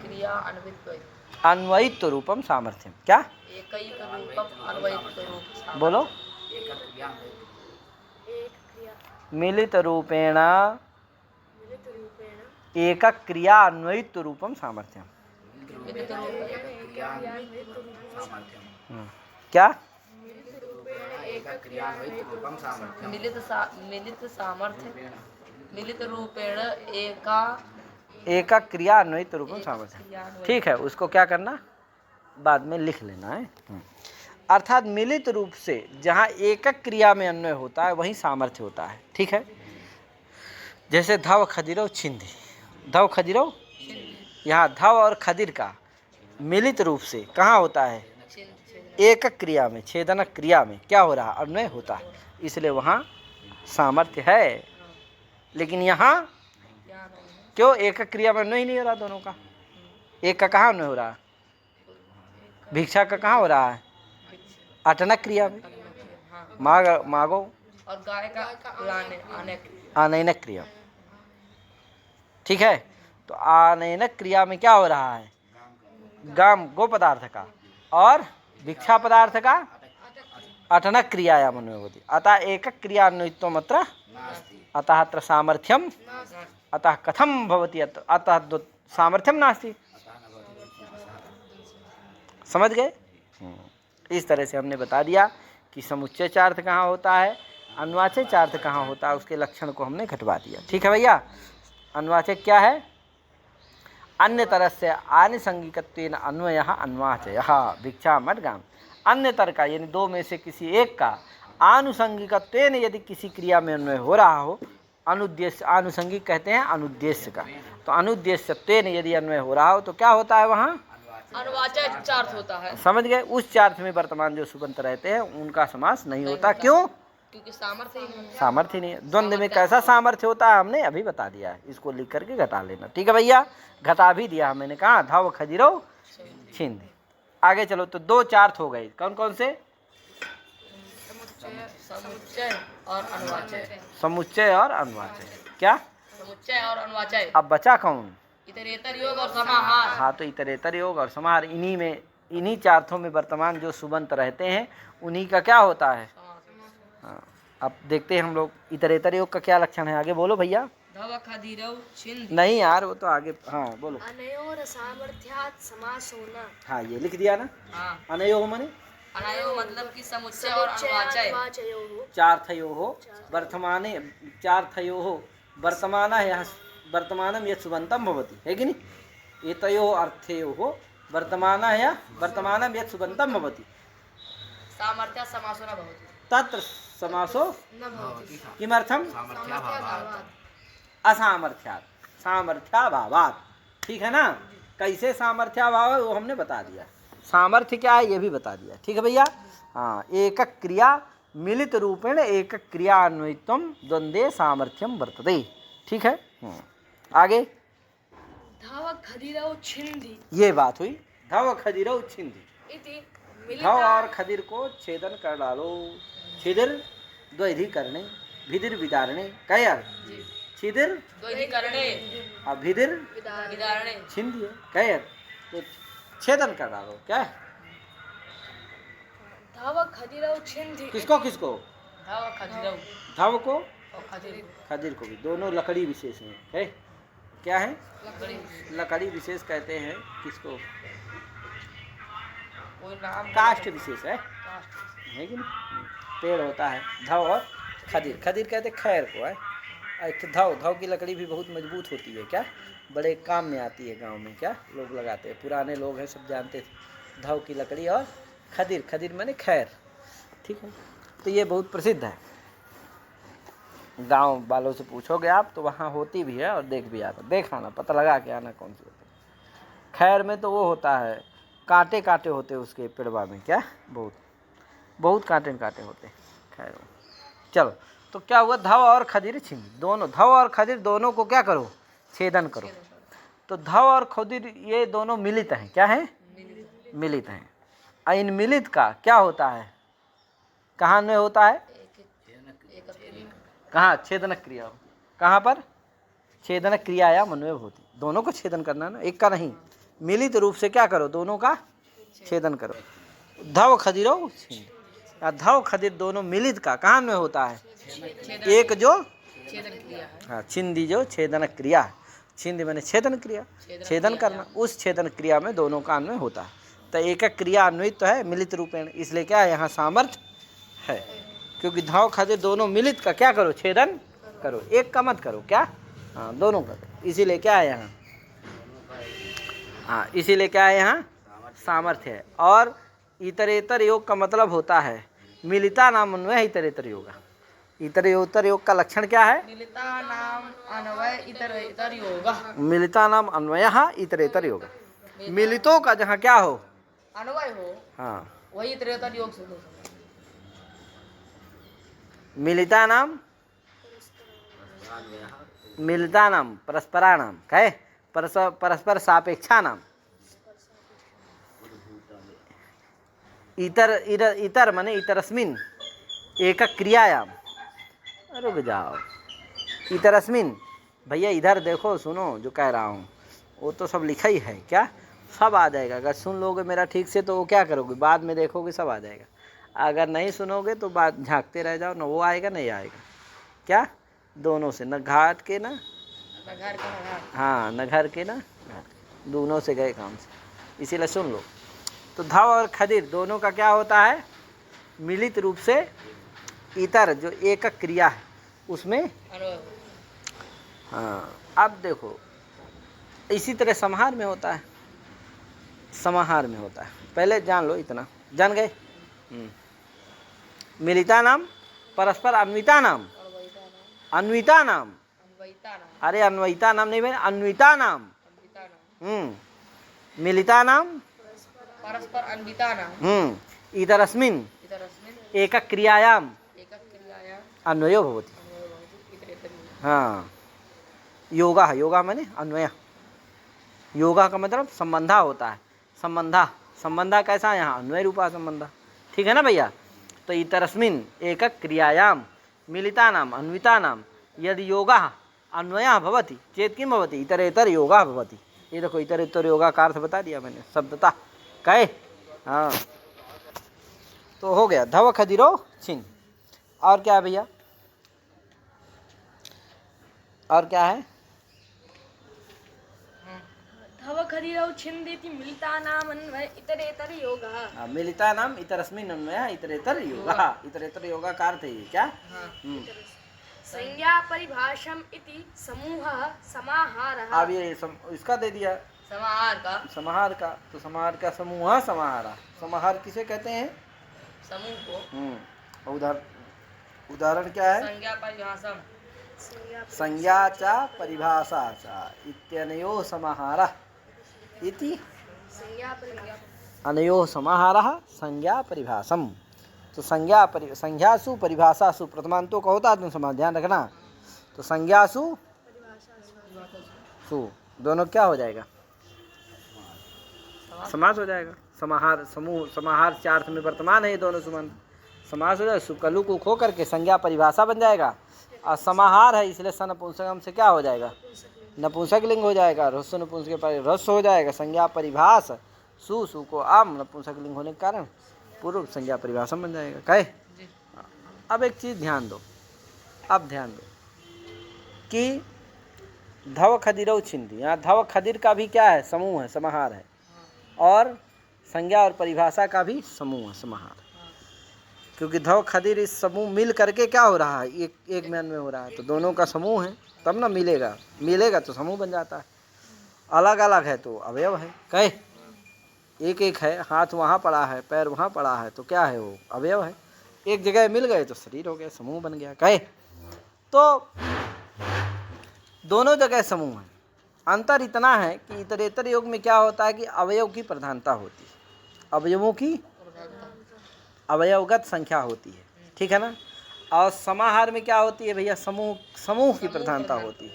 क्रिया अन्वयित रूपम सामर्थ्यम। क्या बोलो? मिलित रूपेण एकक क्रिया अन्वयित रूपम सामर्थ्यम। क्या? मिलित रूपेण एकक क्रिया अन्वयित रूपम सामर्थ्यम। ठीक है, उसको क्या करना? बाद में लिख लेना है। अर्थात मिलित रूप से जहाँ एकक क्रिया में अन्वय होता है वहीं सामर्थ्य होता है। ठीक है, जैसे धव खदिरव छिंदी। धव खदिरव, यहाँ धव और खदिर का मिलित रूप से कहाँ होता है? एकक क्रिया में, छेदनक क्रिया में क्या हो रहा? अन्वय होता है, इसलिए वहाँ सामर्थ्य है। लेकिन यहाँ क्यों? एकक क्रिया में अन्वय ही नहीं हो रहा दोनों का। एक का कहाँ अन्वय हो रहा है? भिक्षा का कहाँ हो रहा है? अटनक क्रिया में, मागो और गाय का आनयनक क्रिया। ठीक है, तो आनयनक क्रिया में क्या हो रहा है? गाम गो पदार्थ का और भिक्षा पदार्थ का अटनक क्रियायाम अन्वय होती। अतः एकक क्रिया अन्वयित्वम् अत्र, अतः अत्र सामर्थ्यम। अतः कथम भवति? अतः सामर्थ्यम नास्ति। समझ गए? इस तरह से हमने बता दिया कि समुच्चय चार्थ कहाँ होता है, अन्वाचय चार्थ कहाँ होता है, उसके लक्षण को हमने घटवा दिया। ठीक है भैया? अन्वाचय क्या है? अन्य तरह से आनुषंगिकत्वेन अन्वयः अन्वाचयः भिक्षा मडगाम। अन्य तरह का यानी दो में से किसी एक का आनुषंगिकत्वेन यदि किसी क्रिया में अन्वय हो रहा हो, अनुद्देश्य, आनुषंगिक कहते हैं अनुद्देश्य का, तो अनुद्देश्यत्वेन यदि अन्वय हो रहा हो तो क्या होता है? वहाँ अन्वाचय चार्थ होता है। समझ गए? उस चार्थ में वर्तमान जो सुबंत रहते हैं उनका समास नहीं होता। क्यों? क्योंकि सामर्थ्य नहीं है। द्वंद्व में कैसा सामर्थ्य होता है हमने अभी बता दिया है, इसको लिख करके घटा लेना। ठीक है भैया? घटा भी दिया मैंने। कहा धव खदिरो छिंद। आगे चलो, तो दो चार्थ हो गए। कौन कौन से? समुच्चय और अन्वाचय। समुच्चय और अन्वाचय। क्या? समुच्चय और अन्वाचय। अब बचा कौन? इतरेतर योग और समाहार। हाँ, तो इतरेतर योग और समाहार, इन्हीं चार्थों में वर्तमान जो सुबंत रहते हैं उन्हीं का क्या होता है? हाँ, अब देखते हैं हम लोग इतरेतर योग का क्या लक्षण है। आगे बोलो भैया। धव खदिरव छिंद। नहीं यार, वो तो आगे। हाँ बोलो। अनयोर सामर्थ्यात् समासो न। हाँ, ये लिख दिया ना। हाँ, अनयोः माने अनयो मतलब कि समुच्चय और अन्वाचय। चार्थयोः वर्तमाने, चार्थयोः वर्तमानः यः वर्तमानं यत् सुबन्तं भवति, है कि नहीं? एतयोः अर्थयोः वर्तमानः यः वर्तमानं यत् सुबन्तं भवति, सामर्थ्यात् समासो न भवति। तत्र समासो न भवति। किमर्थम? असामर्थ्यात्, सामर्थ्याभावात्। ठीक है ना? कैसे सामर्थ्याभाव है वो हमने बता दिया। सामर्थ्य क्या है ये भी बता दिया। ठीक है भैया? हाँ, एकक क्रिया मिलित रूपेण एकक क्रिया अन्वयित्वम द्वंद्वे सामर्थ्यम वर्तते। ठीक है? आगे धव खदिरौ छिंदी। ये बात हुई। धव खदिरौ छिंदी। इति धव और खदिर को छेदन कर डालो। छिदिर द्वैधि करने, भिदिर विदारणे। क्या यार? छिदिर द्वैधि करणे, भिदिर विदारणे। छिंदी है। क्या यार? तो छेदन कर डालो। क्या है? धव खदिरौ छिंदी। किसको किसको? धव खदिरौ, धव को और खदिर खदिर को भी। दोनों लकड़ी विशेष हैं। है? क्या है? लकड़ी। लकड़ी विशेष कहते हैं किसको? कोई नाम काष्ठ विशेष है काष्ठ। कि नहीं? पेड़ होता है। धव और खदिर। खदिर कहते खैर को है। धव धव की लकड़ी भी बहुत मजबूत होती है, क्या बड़े काम में आती है, गांव में क्या लोग लगाते हैं, पुराने लोग हैं सब जानते थे धव की लकड़ी। और खदीर, खदीर माने खैर, ठीक है। तो ये बहुत प्रसिद्ध है, गांव वालों से पूछोगे आप तो वहाँ होती भी है और देख भी आना, देख आना, पता लगा के आना कौन सी होती है। खैर में तो वो होता है, कांटे कांटे होते हैं उसके पेड़वा में, क्या बहुत बहुत कांटे कांटे होते हैं खैर में। चलो, तो क्या हुआ, धव और खदीर छिंद, दोनों धव और खदीर दोनों को क्या करो, छेदन करो। तो धव और खदीर ये दोनों मिलित हैं, क्या है, मिलित हैं। इन मिलित का क्या होता है, कहाँ में होता है, कहाँ छेदनक क्रिया हो, कहाँ पर छेदनक क्रिया या मनवे होती, दोनों को छेदन करना ना, एक का नहीं, मिलित रूप से क्या करो, दोनों का छेदन करो। धव खदीरो छिंद, धव खदीर दोनों मिलित का कहाँ में होता है, एक जो छेदन क्रिया है। हाँ, छिंदी जो छेदन क्रिया है, छिंदी मैंने छेदन क्रिया, छेदन करना, उस छेदन क्रिया में दोनों का अन्वय होता है। तो एक क्रिया अन्वित तो है मिलित रूपेण, इसलिए क्या है यहाँ सामर्थ्य है, क्योंकि धव खदीर दोनों मिलित का क्या करो, छेदन करो, एक का मत करो, क्या हाँ दोनों का, इसीलिए क्या है यहाँ, हाँ इसीलिए क्या है यहाँ सामर्थ्य है। और इतरेतर योग का मतलब होता है मिलिता नाम अन्वय इतरेतर योग, इतरेतर योग का लक्षण क्या है, मिलिता नाम अन्वय इतर योगा, मिलिता नाम अन्वय इतरेतर योग, मिलितों का जहाँ क्या हो, अन्वय हो, हाँ वही इतर योग से मिलिता नाम, मिलिता नाम परस्परा नाम, कहे परस्पर सापेक्षा नाम, इतर इतर इतर माने इतरस्मिन एक क्रियायाम, रुक जाओ, इतरस्मिन भैया इधर देखो, सुनो जो कह रहा हूँ, वो तो सब लिखा ही है, क्या सब आ जाएगा, अगर सुन लोगे मेरा ठीक से तो वो क्या करोगे, बाद में देखोगे सब आ जाएगा, अगर नहीं सुनोगे तो बात झांकते रह जाओ, ना वो आएगा नहीं आएगा, क्या दोनों से, न घाट के ना घर का हाँ, न घर के ना दोनों से गए काम से, इसीलिए सुन लो। तो धव और खदीर दोनों का क्या होता है, मिलित रूप से इतर जो एक क्रिया है उसमें, अन्वय। हाँ अब देखो इसी तरह समाहार में होता है, समाहार में होता है, पहले जान लो, इतना जान गए। मिलिता नाम परस्पर अन्विता नाम, अन्विता नाम, अरे अन्विता नाम नहीं भाई, अन्विता नाम, मिलिता नाम परस्पर अन्विता नाम, इतरस्मिन् इतरस्मिन् एक क्रियायाम एक क्रियायां अन्वयो भवति, अन्वयो भवति इतरेतर योगा। हाँ योगा, योगा माने अन्वय, योगा का मतलब संबंधा होता है, संबंधा, संबंधा कैसा है यहाँ, अन्वय रूपा संबंधा, ठीक है ना भैया। तो इतरस्मिन् एक क्रियायाम मिलिता नाम अन्विता नाम यदि योगा अन्वयः भवति चेत किं भवति, इतरेतर योगा भवति। ये देखो इतरेतर योगा का अर्थ बता दिया मैंने, शब्दता कहे, हाँ तो हो गया धव खदीरो छिंद। और क्या है भैया, और क्या है, धव खदीरौ छिन्दिति मिलितानाम् अन्वय इतरेतर योगः, मिलिता नाम इतरस्मिन् अन्वयः इतरेतर योगा, इतरेतर योगा का अर्थ है ये, क्या संज्ञा परिभाषम इति समूहः समाहारः। अब ये इसका दे दिया समाहार का, समाहार का, तो समाहार का समूह समाहारा, समाहार किसे कहते हैं, समूह को, उदाहरण क्या है, संज्ञा परिभाषम, संज्ञा च परिभाषा च इत्यनयोः समाहारः इति, संज्ञा परिभाषा, अनयोः समाहारः संज्ञा परिभाषम। तो संज्ञासु परिभाषासु प्रथमांतों का होता है, तुम समाज ध्यान रखना। तो संज्ञासु सु दोनों क्या हो जाएगा, समास हो जाएगा, समाहार समूह, समाहार चार अर्थ में वर्तमान है ये दोनों संबंध, समास हो जाएगा, सुकलु को खो करके संज्ञा परिभाषा बन जाएगा, और समाहार है इसलिए सनपुंसकम से क्या हो जाएगा, नपुंसक लिंग हो जाएगा, रस्व नपुंसक के पास रस्व हो जाएगा, संज्ञा परिभाष सु को आम नपुंसक लिंग होने के कारण पूर्व संज्ञा परिभाषा बन जाएगा। कहे अब एक चीज ध्यान दो, अब ध्यान दो कि धव खदीरौ छिंदी, यहाँ धव खदीर का भी क्या है, समूह है, समाहार है, और संज्ञा और परिभाषा का भी समूह है, समाहार। क्योंकि धव खदिर इस समूह मिल करके क्या हो रहा है, एक म्यान में हो रहा है, तो दोनों का समूह है तब ना मिलेगा तो समूह बन जाता है। अलग अलग है तो अवयव है, कहे एक एक है, हाथ वहाँ पड़ा है, पैर वहाँ पड़ा है, तो क्या है वो अवयव है। एक जगह मिल गए तो शरीर हो गया, समूह बन गया, कहे तो दोनों जगह समूह है। अंतर इतना है कि इतरेतर योग में क्या होता है कि अवयव की प्रधानता होती है, अवयवों की अवयवगत संख्या होती है, ठीक है ना। और समाहार में क्या होती है भैया, समूह की प्रधानता होती है।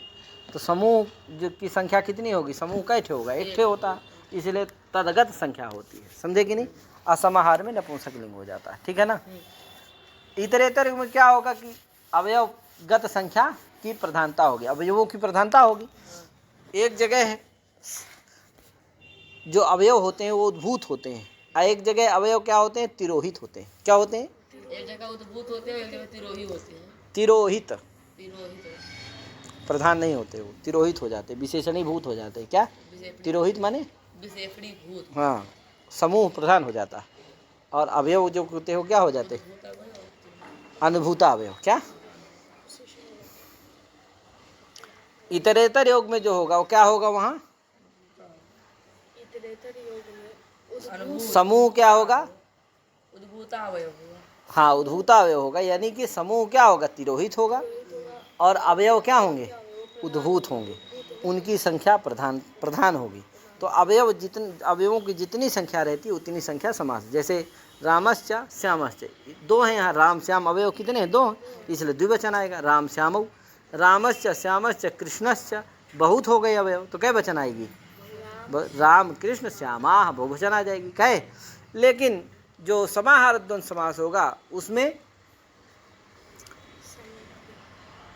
तो समूह की संख्या कितनी होगी, समूह कैठे होगा, एक ठे होता है, इसलिए तदगत संख्या होती है, समझे कि नहीं। असमाहार में नपुंसकलिंग हो जाता है, ठीक है ना। इतरेतर में क्या होगा कि अवयवगत संख्या की प्रधानता होगी, अवयवों की प्रधानता होगी। एक जगह है जो अवयव होते हैं वो उद्भूत होते हैं, और एक जगह अवयव क्या होते हैं, तिरोहित होते हैं। क्या होते हैं, एक जगह उद्भूत होते हैं, एक जगह तिरोही होते हैं। तिरोहित, तिरोहित प्रधान नहीं होते, वो तिरोहित हो जाते, विशेषणीभूत हो जाते। क्या तिरोहित माने, विशेषणीभूत, हाँ, समूह प्रधान हो जाता है। और अवयव जो होते हो क्या हो जाते, अनुभूता अवयव। क्या इतरेतर योग में जो होगा वो क्या होगा, वहाँ इतरेतर योग में समूह क्या होगा, उद्भूता अवयव होगा। हाँ, उद्भूता अवयव होगा, यानी कि समूह क्या होगा, तिरोहित होगा, और अवयव क्या होंगे, उद्भूत होंगे, उनकी संख्या प्रधान होगी। तो अवयवों की जितनी संख्या रहती है उतनी संख्या समास। जैसे रामश्च श्यामश्च, दो हैं यहाँ, राम श्याम अवयव कितने हैं, दो, इसलिए द्विवचन आएगा, राम श्यामौ। रामश्च श्यामश्च कृष्णश्च, बहुत हो गए अवयव, तो क्या वचन आएगी, राम कृष्ण श्यामा, बहुवचन आ जाएगी, कहे। लेकिन जो समाहार द्वंद्व समास होगा उसमें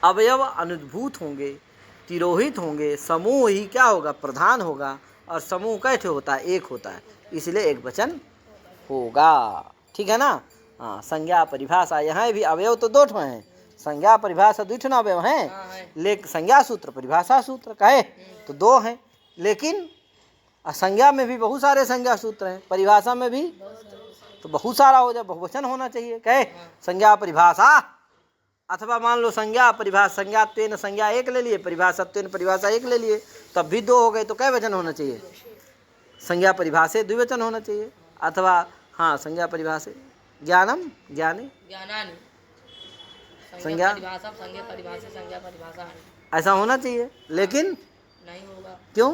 अवयव अनुद्भूत होंगे, तिरोहित होंगे, समूह ही क्या होगा, प्रधान होगा, और समूह कैसे होता है, एक होता है, इसलिए एक वचन होगा, ठीक है ना। हाँ, संज्ञा परिभाषा, यहाँ भी अवयव तो दो ठो हैं, संज्ञा परिभाषा दो ठो अवयव हैं, लेकिन संज्ञा सूत्र परिभाषा सूत्र कहे तो दो हैं, लेकिन संज्ञा में भी बहुत सारे संज्ञा सूत्र हैं, परिभाषा में भी तो बहुत सारा हो जाए, बहुवचन होना चाहिए, कहे संज्ञा परिभाषा। अथवा मान लो संज्ञा परिभाषा, संज्ञात्वेन संज्ञा एक ले लिए, परिभाषात्वेन परिभाषा एक ले लिए, तब भी दो हो गए, तो कै वचन होना चाहिए, संज्ञा परिभाषे द्विवचन होना चाहिए। अथवा हाँ, संज्ञा परिभाषे ज्ञानम ज्ञाने ज्ञानानि, संज्ञा परिभाषा, संज्ञा परिभाषा, संज्ञा परिभाषा, ऐसा होना चाहिए, लेकिन नहीं होगा। क्यों,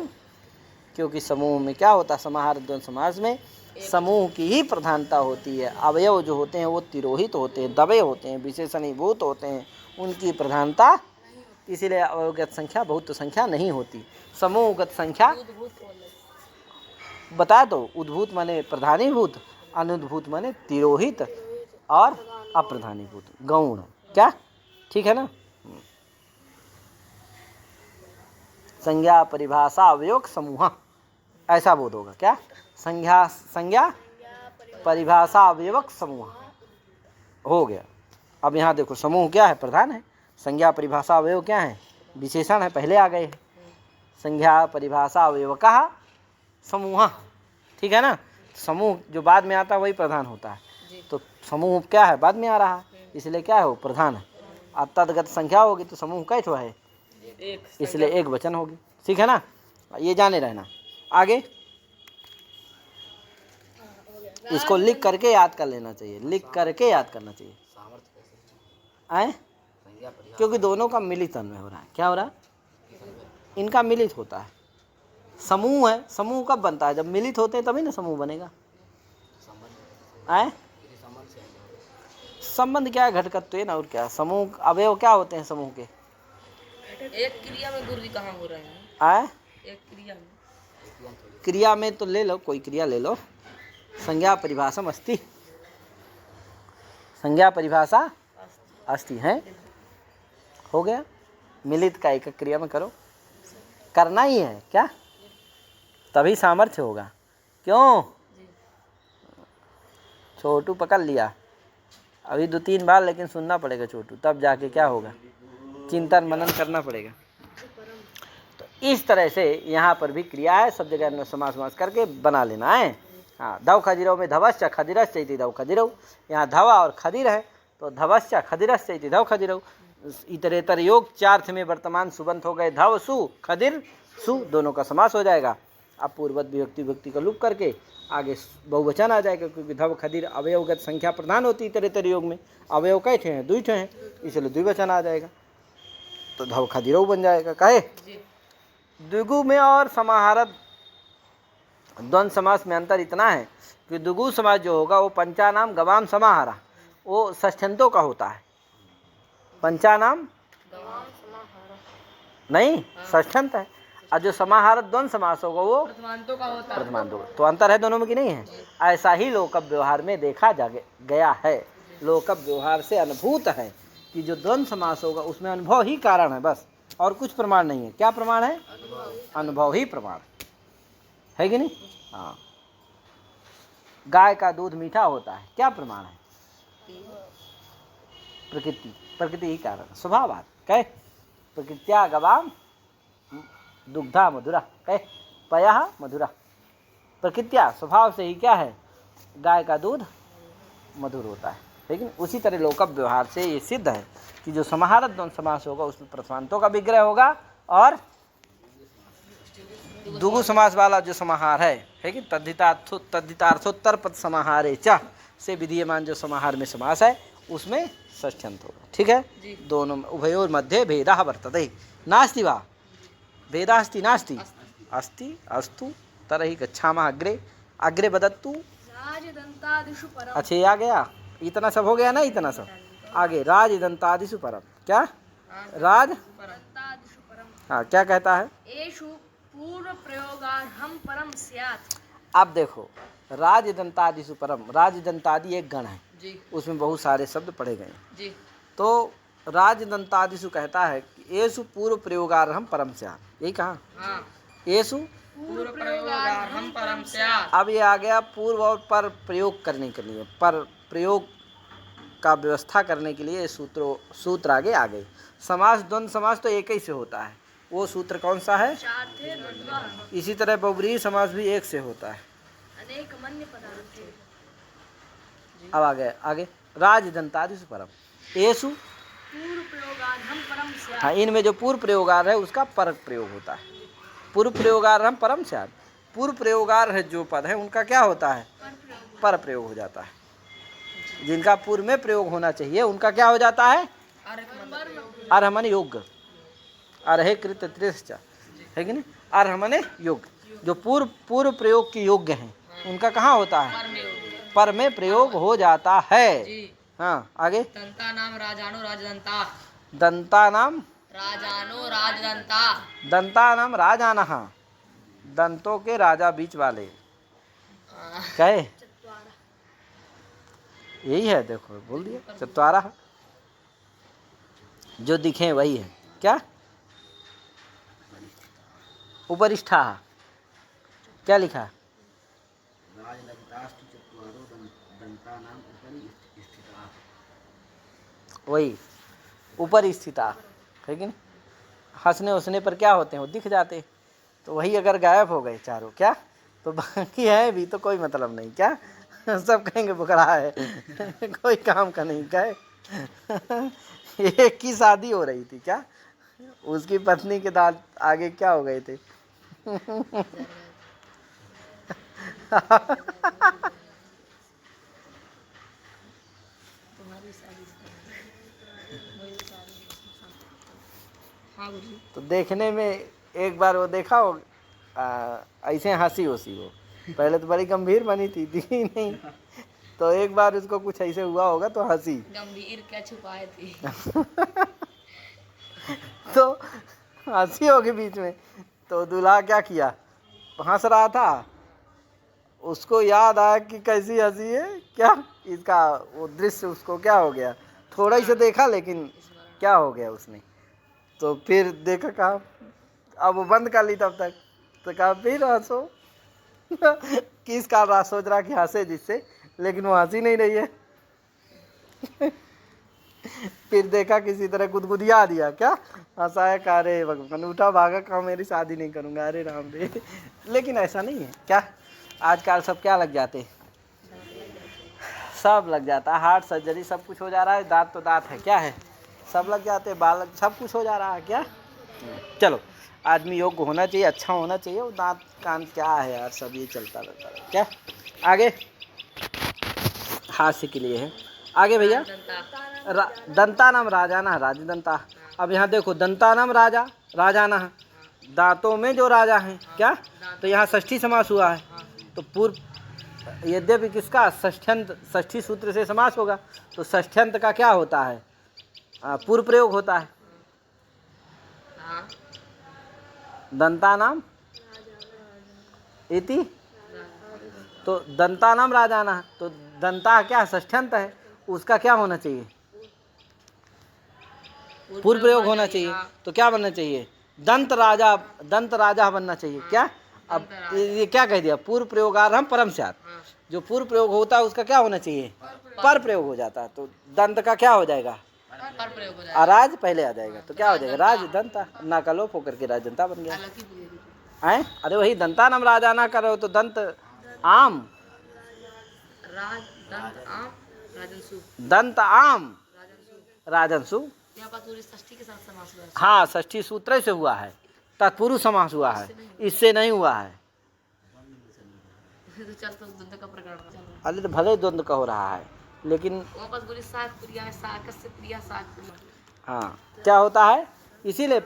क्योंकि समूह में क्या होता है, समाहार द्वंद्व समास में समूह की ही प्रधानता होती है, अवयव जो होते हैं वो तिरोहित होते हैं, दबे होते हैं, विशेषणीभूत होते हैं, उनकी प्रधानता, इसीलिए अवयवगत संख्या बहुत संख्या नहीं होती। समूहगत संख्या बता दो, उद्भूत माने प्रधानीभूत, अनुद्भूत माने तिरोहित, और अप्रधानीभूत गौण, क्या, ठीक है ना। संज्ञा परिभाषा अवयव समूह, ऐसा बोध होगा, क्या संज्ञा परिभाषा अवयवक समूह हो गया। अब यहाँ देखो, समूह क्या है, प्रधान है, संज्ञा परिभाषा अवयव क्या है, विशेषण है, पहले आ गए हैं। संज्ञा परिभाषा अवयवकः समूह, ठीक है ना। समूह जो बाद में आता है वही प्रधान होता है, तो समूह क्या है, बाद में आ रहा है, इसलिए क्या है, वो प्रधान है। अब तदगत संख्या होगी तो समूह कैसे है, इसलिए एक वचन होगी, ठीक है ना। ये जाने रहना। आगे इसको लिख करके याद कर लेना चाहिए, लिख करके याद करना चाहिए, आए, क्योंकि दोनों का मिलित अन्वय हो रहा है। क्या हो रहा है, इनका मिलित होता है, समूह है। समूह कब बनता है, जब मिलित होते हैं तभी ना समूह बनेगा। आए, संबंध क्या है, घटकत्व है ना, और क्या। समूह अवयव क्या होते हैं समूह के, एक क्रिया में गुरु जी कहाँ हो रहे हैं, आए, एक क्रिया में, क्रिया में तो ले लो, कोई क्रिया ले लो, संज्ञा परिभाषा अस्ति, संज्ञा परिभाषा अस्ति है, हो गया। मिलित का एक क्रिया में करो, करना ही है, क्या, तभी सामर्थ्य होगा। क्यों, छोटू पकड़ लिया अभी 2-3 बार, लेकिन सुनना पड़ेगा छोटू, तब जाके क्या होगा, चिंतन मनन करना पड़ेगा। तो इस तरह से यहाँ पर भी क्रिया है, सब जगह समास करके बना लेना है। हाँ, धव खदिरव में धवश्च खदिरश्च इति धव खदिरव, यहाँ धवा और खदिर है तो धवश्च खदिरश्च इति धव खदिरव। इतरेतर योग चार्थ में वर्तमान सुबंत हो गए, धव सु खदिर सु दोनों का समास हो जाएगा। अब पूर्ववत विभक्ति विभक्ति का लुप करके आगे बहुवचन आ जाएगा, क्योंकि धव खदिर अवयवगत संख्या प्रधान होती है इतरेतर योग में। अवयव कई थे हैं, दुई थे हैं, इसलिए द्विवचन आ जाएगा तो धव खदिरव बन जाएगा। कहे द्विगु में और समाहारत द्वंद्व समास में अंतर इतना है कि द्विगु समास जो होगा वो पंचानाम गवाम समाहारा, वो षष्ठ्यंतों का होता है। पंचानाम नहीं षष्ठ्यंत है, और जो समाहारत द्वंद्व समास होगा वो प्रथमांतों का होता है। प्रथमांतों का। तो अंतर है दोनों में कि नहीं है? ऐसा ही लोकप व्यवहार में देखा गया है। लोकप व्यवहार से अनुभूत है कि जो द्वंद्व समास होगा उसमें अनुभव ही कारण है, बस और कुछ प्रमाण नहीं है। क्या प्रमाण है? अनुभव ही प्रमाण है कि नहीं? हाँ, गाय का दूध मीठा होता है, क्या प्रमाण है? प्रकृति, प्रकृति ही कारण, स्वभावात। कहे प्रकृत्या गवाम दुग्धा मधुरा, कहे पयः मधुरा। प्रकृत्या स्वभाव से ही क्या है? गाय का दूध मधुर होता है। लेकिन उसी तरह लोकप व्यवहार से ये सिद्ध है कि जो समाहारत द्वंद्व समास होगा उसमें प्रथमांतों का विग्रह होगा, और द्विगु समास वाला जो समाहार है कि तद्धितार्थोत्तर पद समाहारे च से विधीयमान जो समाहार में समास है उसमें षष्ठ्यंत होगा। ठीक है, दोनों उभयोर मध्य भेदः वर्तते। नास्ति वा भेदास्ति नास्ति अस्ति अस्तु तरहि गच्छामः अग्रे। अग्रे वदतु। राजदंतादिषु परम। अच्छा ये आ गया, इतना सब हो गया ना, इतना सब आगे। राजदंतादिषु परम, क्या राज दंतादिषु परम। हाँ, क्या कहता है? एषु पूर्व प्रयोगार्हं परम स्यात्। अब देखो, राजदंतादिषु परम, राजदंतादि एक गण है जी उसमें बहुत सारे शब्द पढ़े गए हैं। जी। तो राजदंतादिषु कहता है कि येषु पूर्व प्रयोगार्हं परम स्यात्। यही कहा, हाँ, येषु पूर्व प्रयोगार्हं परम स्यात्। अब ये आ गया पूर्व और पर प्रयोग करने के लिए, पर प्रयोग का व्यवस्था करने के लिए सूत्र आगे आ गए। समास द्वंद्व समास तो एक ही से होता है, वो सूत्र कौन सा है? चार्थे द्वन्द्वः। इसी तरह बहुब्रीहि समास भी एक से होता है। अनेक मन्य पदार्थे। अब आ गए आगे, राजदंतादिषु परम, येषु पूर्व प्रयोगार्हं परम स्यात्। हाँ, इनमें जो पूर्व प्रयोगार है उसका पर प्रयोग होता है। पूर्व प्रयोगार्हं परम स्यात्, पूर्व प्रयोगार है जो पद है उनका क्या होता है? पर प्रयोग हो जाता है। जिनका पूर्व में प्रयोग होना चाहिए उनका क्या हो जाता है? अर्हमन योग्य, अर्हे कृत त्रिश्च, है कि नहीं? अर्हमने योग्य, जो पूर्व प्रयोग के योग्य हैं उनका कहाँ होता है? पर में प्रयोग हो जाता है। जी। हाँ, आगे। दंता नाम राजानो राजदंता। दंता नाम राजानो राजदंता। दंता नाम राजानः, दंतों के राजा बीच वाले। कहे यही है, देखो बोल दिया चत्वारा, जो दिखे वही है। क्या? उपरिष्ठा, क्या लिखा? वही ऊपर स्थिता, है कि नहीं? हंसने हंसने पर क्या होते हैं? वो दिख जाते। तो वही अगर गायब हो गए चारों, क्या तो बाकी है भी तो कोई मतलब नहीं। क्या सब कहेंगे बुकड़ा है कोई काम का नहीं। क्या एक की शादी हो रही थी, क्या उसकी पत्नी के दांत आगे क्या हो गए थे? तो देखने में एक बार वो देखा हो, ऐसे हंसी होसी वो पहले तो बड़ी गंभीर बनी थी, दिखी नहीं, तो एक बार उसको कुछ ऐसे हुआ होगा तो हंसी। गंभीर क्या छुपाए थी? तो हंसी होगी बीच में, तो दूल्हा क्या किया? हंस रहा था, उसको याद आया कि कैसी हंसी है, क्या इसका वो दृश्य उसको क्या हो गया, थोड़ा ही से देखा लेकिन क्या हो गया उसने। तो फिर देखा, कहा अब वो बंद कर ली तब तक, तो कहा फिर हंसो किस कारण सोच रहा कि हंसे जिससे, लेकिन वो हंसी नहीं रही है। फिर देखा किसी तरह गुदगुदिया दिया, क्या हंसाया, कहा अरे भगवान, उठा भागा, कहा मेरी शादी नहीं करूँगा, अरे राम रे। लेकिन ऐसा नहीं है, क्या आजकल सब क्या लग जाते, सब लग जाता है, हार्ट सर्जरी सब कुछ हो जा रहा है, दांत तो दांत है, क्या है, सब लग जाते, बाल सब कुछ हो जा रहा है क्या। चलो आदमी योग्य होना चाहिए, अच्छा होना चाहिए, वो दांत कान क्या है यार, सब ये चलता रहता है क्या। आगे हास्य के लिए है, आगे भैया दंता नाम राजाना, राजदंता। अब यहाँ देखो दंता नाम राजा, राजाना, दांतों में जो राजा हैं क्या, तो यहाँ षष्ठी समास हुआ है, तो पूर्व यद्यपि किसका षष्ठ्यंत, षष्ठी सूत्र से समास होगा, तो षष्ठ्यंत का क्या होता है, पूर्व प्रयोग होता है। दंता नाम इति, तो दंता नाम राजाना, तो दंता क्या षष्ठ्यंत है, उसका क्या होना चाहिए, पूर्व प्रयोग होना चाहिए, तो क्या बनना चाहिए, दंत राजा, दंत राजा बनना चाहिए क्या। अब ये क्या कह दिया, पूर्व प्रयोगारंभ परम स्यात्, जो पूर्व प्रयोग होता है उसका क्या होना चाहिए, पर प्रयोग हो जाता है, तो दंत का क्या हो जाएगा, अराज पहले आ जाएगा, तो क्या हो जाएगा, राज दंता, ना का लोप होकर के राज दंता बन गया है। अरे वही दंता नाम राजा ना करो तो दंत आम, दंत आम राजंसु, हाँ षष्ठी सूत्र से हुआ है, तत्पुरुष समास हुआ है, इससे नहीं हुआ है। अरे तो भले द्वंद्व का हो रहा है, लेकिन हाँ क्या होता है, इसीलिए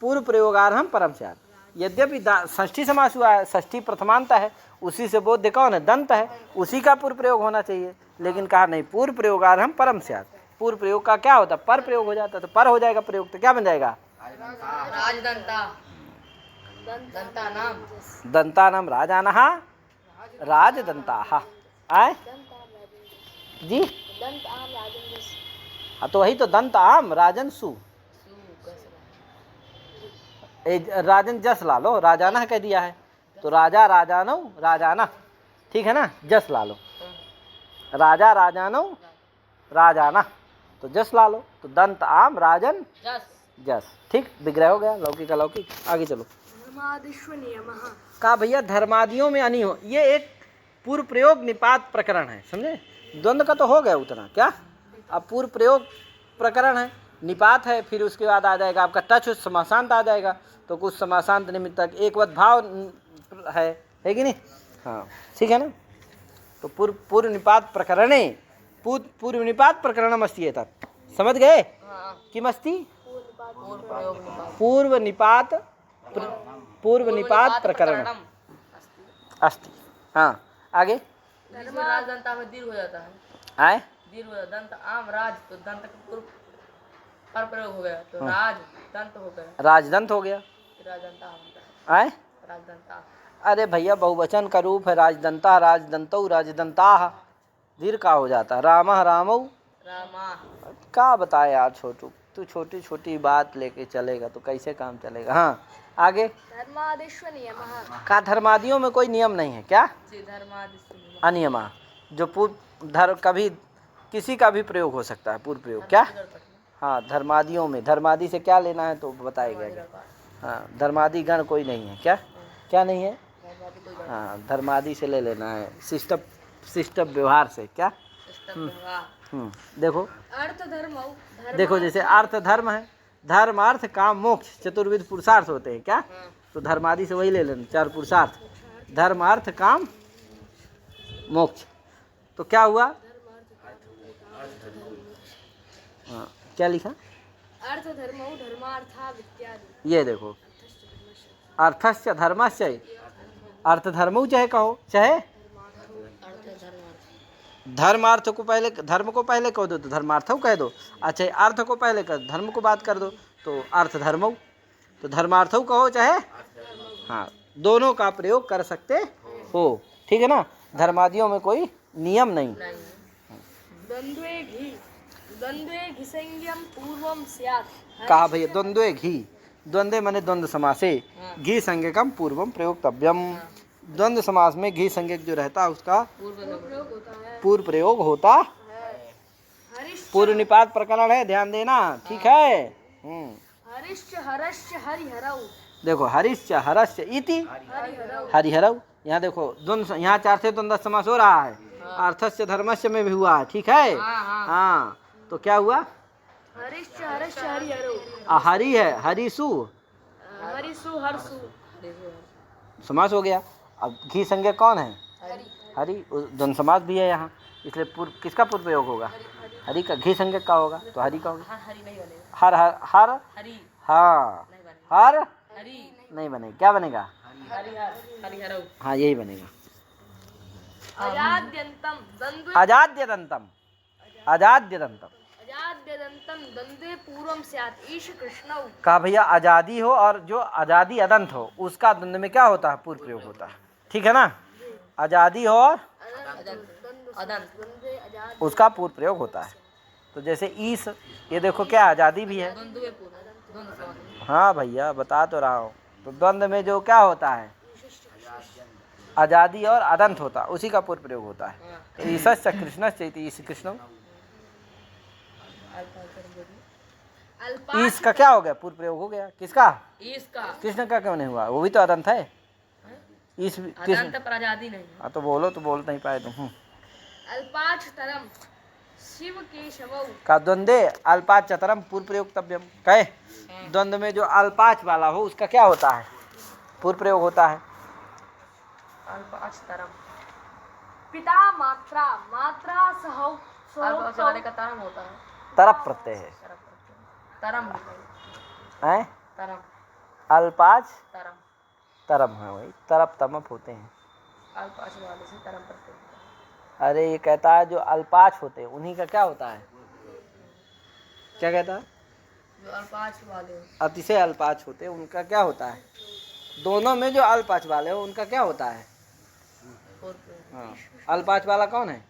पूर्व प्रयोगारंभ परम स्यात्, यद्यपि षष्ठी समास हुआ है, षष्ठी प्रथमांत है, उसी से बोध्य कौन है, दंत है, उसी का पूर्व प्रयोग होना चाहिए, लेकिन कहा नहीं, पूर्व प्रयोगारंभ परम स्यात्, पूर्व प्रयोग का क्या होता है, पर प्रयोग हो जाता है, तो पर हो जाएगा प्रयोग, तो क्या बन जाएगा, राजदंता, दंता नाम, दंता नाम राजानः राजदंताः, आए जी, हाँ तो वही तो दंत आम राजनसु, राजन जस ला लो, राजाना कह दिया है, तो राजा राजानो राजाना, ठीक है ना, जस ला लो, राजा राजानो राजाना, तो जस ला लो, तो दंत आम राजन जस, ठीक, विग्रह हो गया, लौकिक का लौकिक। आगे चलो, कहा भैया धर्मादियों में अनी हो, ये एक पूर्व प्रयोग निपात प्रकरण है, समझे, द्वंद्व का तो हो गया उतना क्या, अब पूर्व प्रयोग प्रकरण है, निपात है, फिर उसके बाद आ जाएगा आपका टच समासांत आ जाएगा, तो कुछ समासांत निमित्त तक एक वत भाव है कि नहीं, हाँ ठीक है ना, तो पूर्व निपात प्रकरणे, पूर्व निपात प्रकरणम अस्ति एतत्, समझ गए किमस्ति, पूर्व निपात प्रकरण अस्ति। हाँ आगे, राजदंता में दीर्घ हो जाता है, आए दीर्घ हो जाता, दंत आम राज, तो दंत का पूर्व पर प्रयोग हो गया, तो राज दंत हो गया, राजदंत हो गया, राजदंता बनता है, आए राजदंता, अरे भैया बहुवचन का रूप है, राजदंता राजदंतौ राजदंताः, दीर्घ का हो जाता, रामः रामौ रामा, क्या बताए यार छोटू, तू छोटी छोटी बात लेके चलेगा तो कैसे काम चलेगा। हाँ आगे, धर्मादिष्व नियमः, का धर्मादियों में कोई नियम नहीं है क्या, धर्मादि अनियमा, जो पूर्व धर्म कभी किसी का भी प्रयोग हो सकता है, पूर्व प्रयोग क्या, हाँ धर्मादियों में, धर्मादि से क्या लेना है तो बताया गया, हाँ धर्मादि गण कोई नहीं है क्या, क्या नहीं है, हाँ धर्मादि से ले लेना है, शिष्ट व्यवहार से क्या, देखो अर्थ धर्म, देखो जैसे अर्थ धर्म है, धर्म अर्थ काम मोक्ष चतुर्विध पुरुषार्थ होते हैं क्या, तो धर्मादि से वही ले लेना, चार पुरुषार्थ, धर्म अर्थ काम मोक्ष, तो क्या हुआ, हाँ क्या लिखा, अर्थ धर्म धर्मार्था इत्यादि, ये देखो अर्थस्य धर्मस्य, अर्थ धर्म चाहे कहो, चाहे धर्मार्थ को पहले, धर्म को पहले कह दो तो धर्मार्थ कह दो, अच्छा अर्थ को पहले कर धर्म को बात कर दो तो अर्थ धर्म, तो धर्मार्थ कहो चाहे, हाँ दोनों का प्रयोग कर सकते हो, ठीक है ना, धर्मादियों में कोई नियम नहीं। द्वंद्वे घिसंज्ञम पूर्वम स्यात्, कहा भैया द्वंद्वे घी, द्वंद्वे माने द्वंद्व समासे, घी संज्ञकम पूर्वम प्रयोक्तव्यम, द्वंद्व समास में घी संज्ञक जो रहता है उसका पूर्व प्रयोग होता, पूर्व निपात प्रकरण है, ध्यान देना, ठीक है। हरिश्च हरश्च हरिहरौ, देखो हरिश्च हरश्च इति हरिहरौ। यहाँ देखो द्वंद्व, यहाँ 4 से द्वंद्व समास हो रहा है। अर्थस्य धर्मस्य में भी हुआ है, ठीक है। हाँ तो क्या हुआ? हरिश्च हरश्च हरिहरौ। हरि है, हरिसु हरिसु हरसु। समास हो गया। अब घी संज्ञा कौन है? हरि। द्वंद्व समास भी है यहाँ, इसलिए पूर्व किसका पूर्व प्रयोग होगा? हरि का। घी संज्ञा का होगा तो हरि का होगा। हरी नहीं बनेगा। हर हर हर हरी हाँ नहीं बनेगा। हर हरी नहीं बनेगा। क्या बनेगा? हरिहरौ। हाँ यही बनेगा। अजाद्यंतम द्वंद्वे अजाद्यदंतम अजाद्यदंतम अजाद्यदंतम द्वंद्वे पूर्वम स्यात् ईश कृष्णौ। कहा भैया आजादी हो और जो आजादी अदंत हो उसका द्वंद्व में क्या होता है? पूर्व प्रयोग होता है, ठीक है ना। आजादी हो और द्वंद्वे अजाद उसका पूर्व प्रयोग होता है। तो जैसे ईश, ये देखो क्या आजादी भी है। द्वंद्वे पूर्व द्वंद्व समास। हाँ भैया बता तो रहा हूँ। तो द्वंद्व में जो क्या होता है? आजादी और अदंत होता, उसी का पूर्व प्रयोग होता है। ईशश्च कृष्णश्च इति ईश कृष्ण। ईश का क्या हो गया? पूर्व प्रयोग हो गया। किसका? इसका कृष्ण का क्यों नहीं हुआ? वो भी तो अदंत है। ईश कृष्ण। अदंत पर आजादी नहीं है। हाँ तो बोलो, तो बोल नहीं पाए तुम। अल्पाक्षतरम शिव केशवौ। का द्वंद्वे अल्पाचतरम पूर्व प्रयोगतव्यम। कहे द्वंद्व में जो अल्पाच वाला हो उसका क्या होता है? पूर्व प्रयोग होता है। अल्पाक्षतरम। पिता मात्रा मात्रा सहौ अल्पाक्ष वाले का तरम होता है। तरप प्रत्यय है। तरम हैं? तरम अल्पाच तरम। तरम है, वही तरप तमप होते हैं। अल्पाक्ष वाले से तरम प्रत्यय। अरे ये कहता है जो अल्पाच होते हैं उन्हीं का क्या होता है? क्या कहता है? जो अल्पाक्ष वाले अतिशय अल्पाच होते हैं उनका क्या होता है? दोनों में जो अल्पाच वाले हो उनका क्या होता है? हाँ अल्पाच वाला कौन है?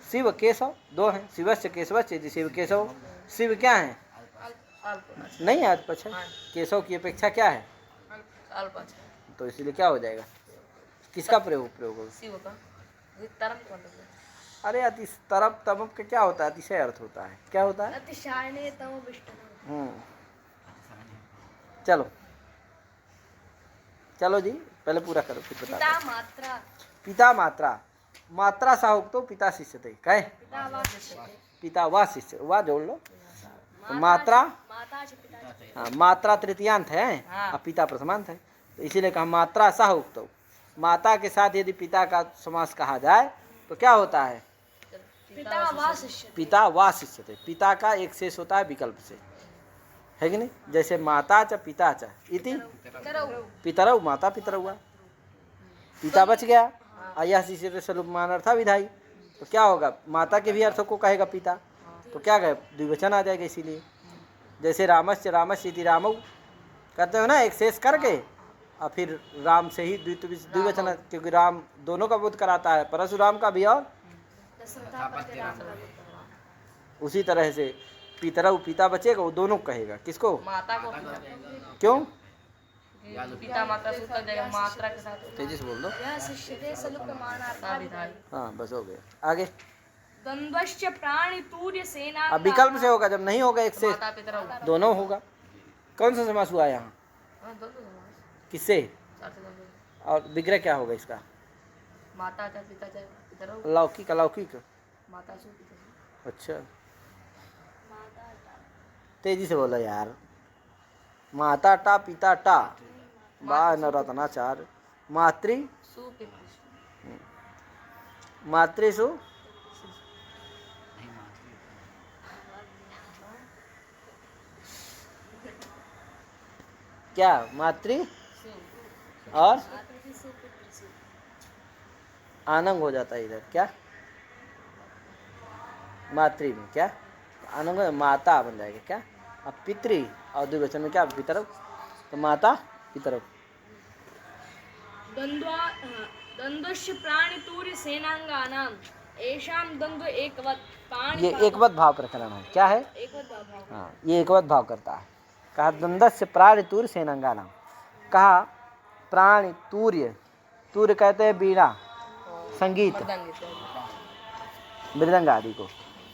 शिव केशव। दो हैं, शिवस्य केशवस्य। शिव केशव। शिव क्या है? नहीं है अल्पच है। केशव की अपेक्षा क्या है? अल्पाक्ष। तो इसलिए क्या हो जाएगा? किसका प्रयोग होगा? शिव का तरम कौन है? अरे अति तरप तमप का क्या होता है? अतिशय अर्थ होता है। क्या होता है? अतिशायने तम विष्टु। चलो चलो जी, पहले पूरा करो फिर बता। पिता मात्रा पिता मात्रा। मात्रा साहुक तो पिता शिष्य थे। कहे पिता वा शिष्य। पिता वा शिष्य, वाह जोड़ लो। तो मात्रा, माता च पिता च। हाँ मात्रा तृतीयांत है और पिता प्रथमांत है, तो इसीलिए कहा मात्रा साहुक तो। माता के साथ यदि पिता का समास कहा जाए तो क्या होता है? पिता वा शिष्य। पिता वा शिष्य थे। पिता का एक शेष होता है विकल्प से, है कि नहीं? जैसे माता च पिता च इति पितरौ माता पितरौ हुआ। पिता बच गया, अय्या शिष्य स्वरूप मान अर्था विधाई। तो क्या होगा? माता के भी अर्थों को कहेगा पिता, तो क्या कहे? द्विवचन आ जाएगा। इसीलिए जैसे रामस्य रामस्य इति रामौ करते हो ना, एक शेष करके और फिर राम से ही द्विवचन, क्योंकि राम दोनों का बोध कराता है, परशुराम का भी और उसी तरह से पितरौ पिता बचेगा, वो दोनों कहेगा। किसको? माता को क्यों? पिता मात्रा सूत्र लग जाएगा। मात्रा के साथ तेजी से बोल दो। यह शिष्य ते सलुपमानार्था विधाई। हाँ बस हो गया। आगे द्वंद्वश्च प्राणि तूर्य सेना। अब विकल्प से होगा, जब नहीं होगा एक से माता पिता दोनों होगा। कौन सा समास हुआ यहाँ? किससे? और विग्रह क्या होगा इसका? माता च पिता च पितरौ। लौकिक अलौकिक। माता सु पिता। अच्छा तेजी से बोलो यार। माता टा पिता टा बा न रत्नाचार मातृ सु पितृ। मातृसु क्या? मातृ और आनंग हो जाता है इधर। क्या मातृ में क्या आनंग? माता बन जाएगा क्या? अब पितृ और द्विवचन में क्या? पितरव। तो माता पितरव। द्वंद्वश्च प्राणि तूर्य सेनांगानां एषां द्वंद्व एकवत् प्राणि। ये एकवत भाव प्रकरण है। क्या है? एकवत् भाव। हाँ ये एकवत भाव करता है। कहा द्वंद्वस्य प्राणि तूर्य सेनांगानां। कहा प्राणि तूर्य, तूर्य कहते हैं वीणा संगीत मृदंग आदि को,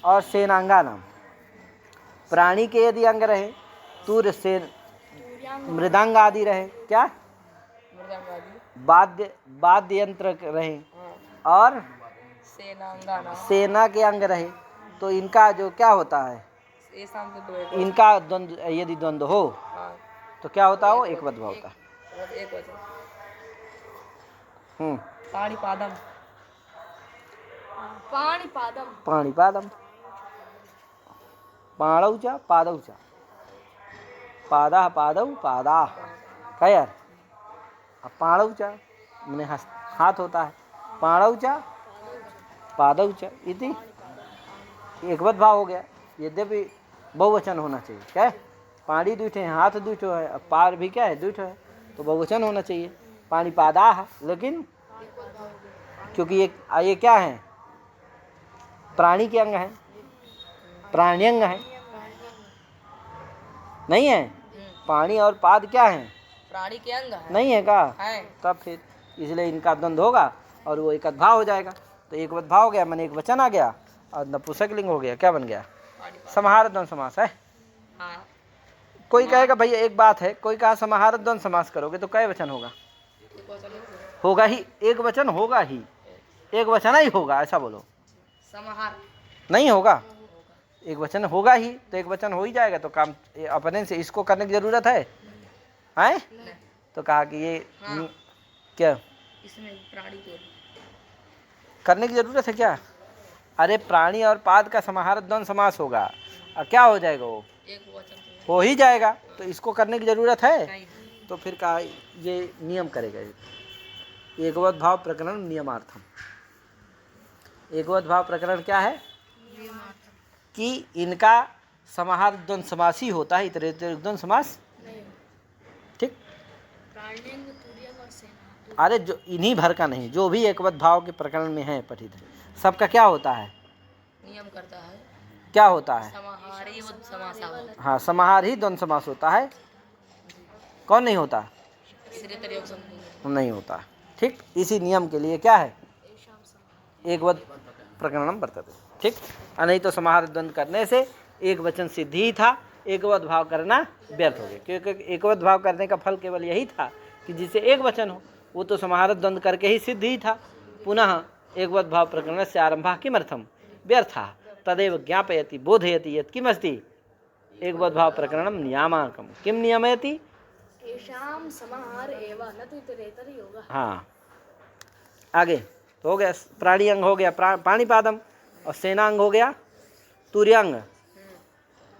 और सेनांगानां प्राणी के यदि अंग रहे, तूर्य से तुर्यांग मृदंग आदि रहे, क्या मृदंग आदि, वाद्य यंत्र रहे, हाँ, और सेनांगाना, सेना के अंग रहे, तो इनका जो क्या होता है, ये शाम से दो एक इनका द्वंद्व, यदि द्वंद्व हो हाँ, तो क्या होता है, वो एकवद भाव होता है। बस एक वचन। हम्म, पाणिपादम, पाणिपादम पाणिपादम, पाणौ च पादौ च, पादा पादौ पादा, क्या यार, अब पाणौ च मैंने हाथ होता है, पाणौ च पादौ च इति एकवद भाव हो गया। यद्यपि बहुवचन होना चाहिए, क्या है, पानी दूठे हैं, हाथ दूठो है, अब पार भी क्या है, दूठो है, तो बहुवचन होना चाहिए, पानी पादा है, लेकिन क्योंकि ये क्या है, प्राणी के अंग है, प्राणी अंग है, नहीं है, पानी और पाद क्या है, प्राणी के अंग है, नहीं है का, है, तब फिर इसलिए इनका द्वंद्व होगा और वो एकवद भाव हो जाएगा। तो एकवद भाव हो गया, मैंने एक वचन आ गया और नपुंसकलिंग हो गया, क्या बन गया, समाहार द्वंद्व समास है। हाँ, कोई कहेगा भैया एक बात है, कोई कहा समाहार द्वंद्व समास करोगे तो कै वचन होगा, एक वचन है। होगा ही, एक वचन होगा ही, एक वचन ही होगा, ऐसा बोलो, समाहार नहीं होगा, एक वचन होगा ही, तो एक वचन हो ही जाएगा, तो काम अपने से इसको करने की जरूरत है, हैं? तो कहा कि ये हाँ। क्या इसमें प्राणी के करने की जरूरत है क्या, अरे प्राणी और पाद का समाहार द्वंद्व समास होगा, और क्या हो जाएगा, वो एक वचन से हो ही जाएगा, तो इसको करने की जरूरत है, नहीं। तो फिर कहा ये नियम करेगा, ये एकवद भाव प्रकरण नियमार्थम। एकवद भाव प्रकरण क्या है कि इनका समाहार द्वंद्व समास ही होता है, इतरेतर द्वंद्व समास, ठीक। प्राण्यंग तुर्यंग और सेना अरे जो इन्हीं भर का नहीं, जो भी एकवद भाव के प्रकरण में है पठित है, सबका क्या होता है, नियम करता है क्या होता है, समाहारी वद समासा, हाँ समाहार ही द्वंद्व समास होता है, कौन नहीं होता, इतरेतर योग संबंध, नहीं होता, ठीक। इसी नियम के लिए क्या है, एकवद प्रकरणम वर्तते, ठीक। और नहीं तो समाहार द्वंद्व करने से एक वचन सिद्ध ही था, एकवद भाव करना व्यर्थ हो गया, क्योंकि एकवद भाव करने का फल केवल यही था कि जिसे एक वचन हो, वो तो समाहार द्वंद्व करके ही सिद्ध ही था। पुनः एकवद भाव प्रकरण से आरंभः किमर्थम व्यर्थः तदेव ज्ञापयति बोधयति यत् किमस्ति एकवद भाव प्रकरणम नियामकम, किम नियमयति, येषां समाहार एव न तु इतरेतर योगः। हाँ आगे तो हो गया, प्राणी अंग हो गया पाणिपादम, और सेनांग हो गया तुर्यांग,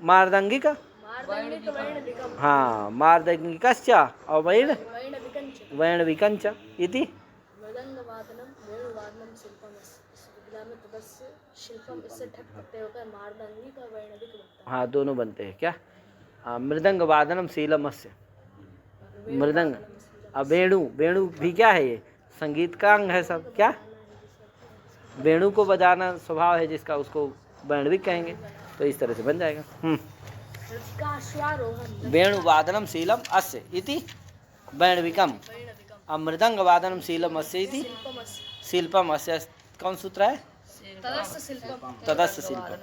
मार्दंगिक, मार्दंगिक वैणविकं हाँ मार्दंगिकश्च और वैणविकञ्च वैणविकञ्च इति मृदंगवादनं वेणुवादनं शिल्पम् में तदस्य शिल्पम इससे ठक प्रत्यय होकर मार्दंगिक और वैणविक बनता हाँ दोनों बनते हैं, क्या, मृदंग वादनम शीलमस्य, मृदंग, अब वेणु, वेणु भी क्या है, ये संगीत का अंग है सब, क्या, वेणु को बजाना स्वभाव है जिसका, उसको वैणविक कहेंगे, तो इस तरह से बन जाएगा। है। रथिकाश्वारोहण वेणु वादनम शीलम अस्य इति वैणविकम, वैणविकं अब मृदंग वादनम शीलम अस्य इति शिल्पमस्य शिल्पम अस्य, कौन सूत्र है, तदस्य शिल्पम तदस्य शिल्पम,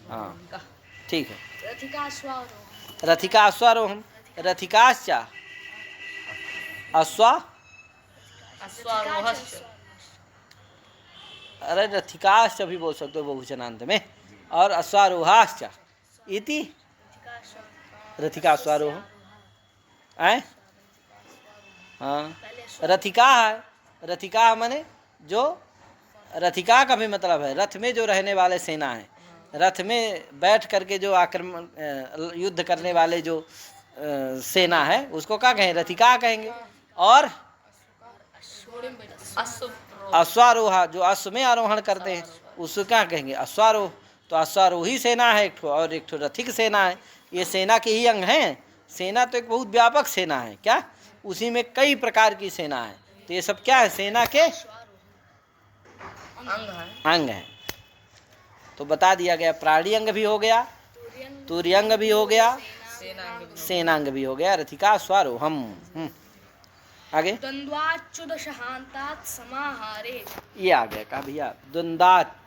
हाँ ठीक है। रथिकाश्वारोहण रथिका अश्वारोहम, रथिकाश्च अश्वा, अश्वारोहश्च, अरे रथिकाश्च भी बोल सकते हो बहुवचनांत में, और अश्वारोहाश्च इति रथिका अश्वारोह, आए, हाँ रथिका है, रथिका माने जो, रथिका का भी मतलब है रथ में जो रहने वाले सेना है, रथ में बैठ करके जो आक्रमण युद्ध करने वाले जो सेना है उसको क्या कहें, रथिका कहेंगे। और अश्वारोहा जो अश्व में आरोहण करते हैं उसको क्या कहेंगे, अश्वारोह। तो अश्वारोही सेना है एक ठो, और एक ठो रथिक सेना है, ये सेना के ही अंग हैं। सेना तो एक बहुत व्यापक सेना है, क्या, उसी में कई प्रकार की सेना है, तो ये सब क्या है, सेना के अंग है। तो बता दिया गया, प्राणी अंग भी हो गया, तुर्यंग भी हो गया, सेनांग भी हो गया, रथिका स्वारोहम। आगे द्वंद्वाच्युदशहान्तात् समाहारे ये आ गया, कहा भैया द्वंद्वात्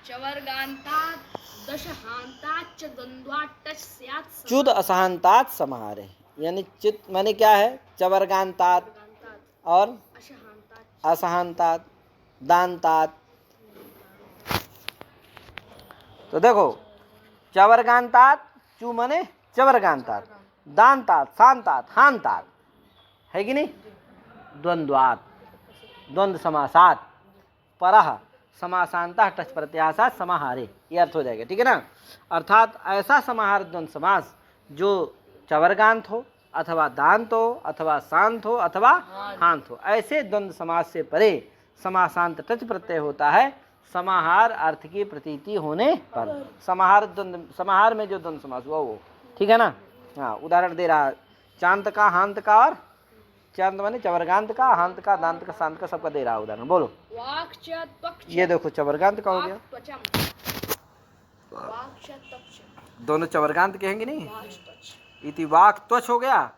चवर्गान्तात् दशहान्ताच्च द्वंद्वाट्टच स्यात् चुद असहांतात समाहारे, यानी चित माने क्या है, चवर्गांतात गांतात और अशहांतात असहांतात, दांतात। तो देखो चवर्गांतात, चू माने चवर्गांतात, दांतात, शांतात, हांतात, है कि नहीं। द्वंद्वात, द्वंद्व समासात, परह समासांतः टच प्रत्यासात समाहारे, ये अर्थ हो जाएगा, ठीक है ना। अर्थात ऐसा समाहार द्वंद्व समास जो चवर्गांत हो अथवा दांत हो अथवा शांत हो अथवा हांत हो, ऐसे द्वंद्व समास से परे समासांत टच प्रत्यय होता है समाहार अर्थ की प्रतीति होने पर। समाहार में जो द्वंद्व समास हुआ वो, ठीक है ना। हाँ, उदाहरण दे रहा, चांत का, हांत का और चांत माने चवर्गांत का, हांत का, दांत का, शांत का, सबका दे रहा उदाहरण। बोलो। वाक् च त्वक् च ये देखो चवर्गांत का हो गया, वाक् त्वचम वाक् च त्वक् च दोनों चवर्गांत कहेंगे नहीं। वाक् त्वच इति वाक त्वच हो गया,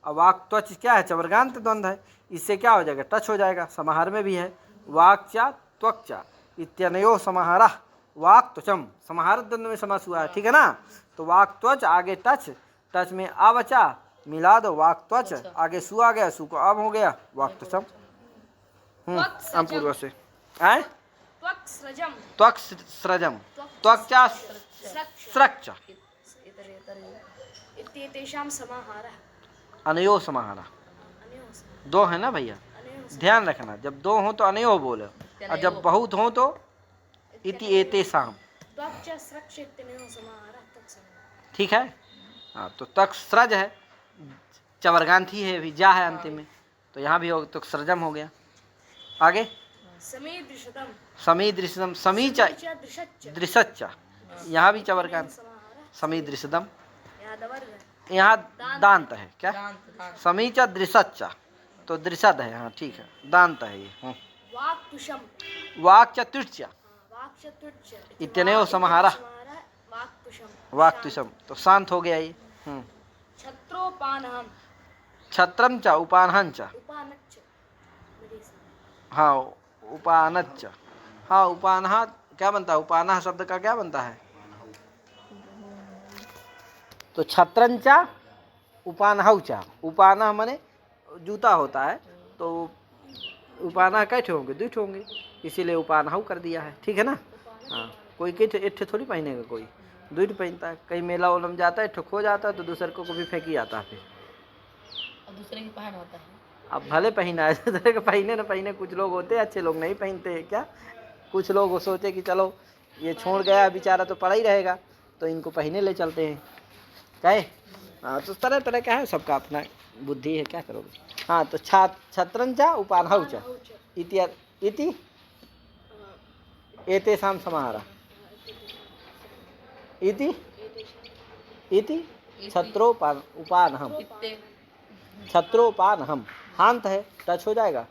और वाक त्वच क्या है, चवर्गांत द्वंद्व है, इससे क्या हो जाएगा, टच हो जाएगा। समाहार में भी है वाक्चा त्वक्चा इत्यनयो समाहारा वाक त्वचम, समाहार द्वंद्व में समास हुआ है, ठीक है ना। तो वाक त्वच आगे टच, टच में आ बचा, मिला दो वाक त्वच, आगे सु आ गया, सु को अब हो गया वाक त्वचम। पूर्व से आए त्वक् सृजम त्वक सृजम, त्वक्चा स्रक्चा इत्येतेषां समाहारः अनयो समाहारा। अनयोः दो है ना भैया, अनयोः ध्यान रखना, जब दो हो तो अनयो बोलो, और जब बहुत हो तो इति एतेषाम, त्वक् च स्रक्ष इत्यनयोः समाहारः तत् समाहारः। ठीक है। हाँ, तो तक स्रज है, चवर्गांती है, भी जा है अंतिम में, तो यहाँ भी हो तो सृजम हो गया। आगे समीदृशतम समीदृशदम, समीचा च दृशच्च दृशच्चा, यहाँ भी चवर्गांत, समाहारः समीदृशदम, यादवर्ग है। यहाँ दांत है क्या, दांत समीचा दृशच्चा, तो दृशद है, हाँ ठीक है, दांत है ये। वाक् तुषम वाक चतुर्चा वाक् चतुर्च इत्यनयो समाहारः वाक् तुषम वाक्तुषम, तो शांत हो गया ये। छत्रोपानहम छत्रम च उपानहं च, उपानच्च हाँ उपानच्च, हाँ उपानह क्या बनता है, उपानह शब्द का क्या बनता है, तो छत्रंचा उपानहौचा, उपानह माने जूता होता है, तो उपानह कैसे होंगे, दुठ होंगे, इसीलिए उपानहु कर दिया है, ठीक है ना। हाँ, कोई किठ एक थोड़ी पहनेगा, कोई दुठ पहनता है, कहीं मेला ओला में जाता है, एक खो जाता है तो दूसरे को भी फेंकी जाता है, फिर और दूसरे की पहन होता है। अब भले पहना है, दूसरे को पहने ना पहने, कुछ लोग होते हैं अच्छे लोग नहीं पहनते हैं क्या, कुछ लोग सोचे कि चलो ये छोड़ गया बेचारा तो पड़ा ही रहेगा, तो इनको पहने ले चलते हैं, क्या है। हाँ, तो तरह तरह का है, सबका अपना बुद्धि है, क्या करोगे। हाँ, तो छत्रंचा उपानहौचा इति एतेषां समाहारः इति उपानहम, इत्ते छत्रोपानहम, हांत है, टच हो जाएगा,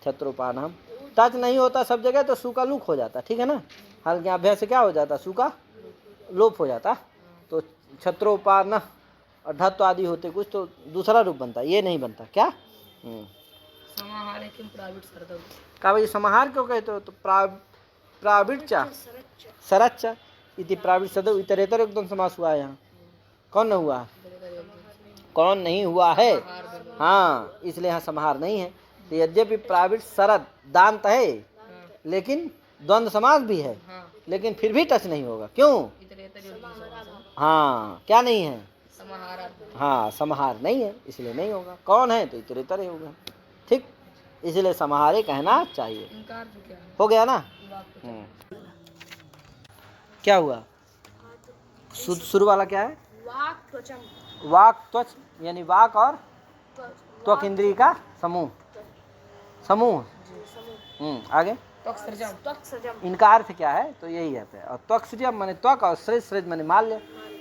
छत्रोपानहम। टच नहीं होता सब जगह तो सु का लुक हो जाता, ठीक है ना, हल्के अभ्यास से क्या हो जाता, सु का लोप हो जाता, तो छत्रोपान और धत्व आदि होते कुछ तो दूसरा रूप बनता, ये नहीं बनता क्या। समाहार किम प्राविट सरदव, का भाई समाहार क्यों कहते हो, तो प्राविट्चा सरच्चा इति प्राविट सदव इतरेतर एकदम समास हुआ है, यहाँ कौन न हुआ, कौन नहीं हुआ है, हाँ, इसलिए यहाँ समाहार नहीं है। तो यद्यपि प्राविट सरद दांत है, लेकिन द्वंद्व समास भी है, लेकिन फिर भी टच नहीं होगा, क्यों, हाँ क्या नहीं है, समाहार, हाँ समाहार नहीं है, इसलिए नहीं होगा। कौन है, तो इतरेतर होगा, ठीक, इसलिए समाहारे कहना चाहिए। इनकार जो क्या है, हो गया ना। क्या हुआ, शुरू वाला क्या है, वाक् त्वचम वाक त्वच, यानी वाक और त्वक इंद्रिय का समूह, आगे त्वक् सृजम, त्वक् सृजम इनका अर्थ क्या है, तो यही आता है। और त्वक सृजम माने त्वक, और सृज सृज माने माल्य,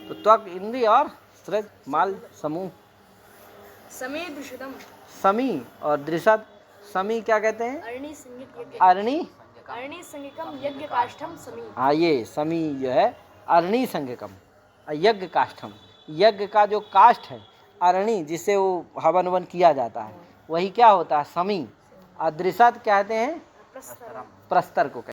तो त्वक इंद्रिय और सृज माल्य समूह। समीदृशतम समी और दृशद, समी क्या कहते हैं, अरणी संज्ञक यज्ञ अरणी, अरणी संज्ञकम यज्ञ काष्ठम समी। हाँ ये समी जो है अरणी संज्ञकम, यज्ञ काष्ठम, यज्ञ का जो काष्ठ है अरणी, जिससे वो हवन वन किया जाता है, वही क्या होता है, समी। और दृशद कहते हैं प्रस्तर प्रस्तर को कहते हैं।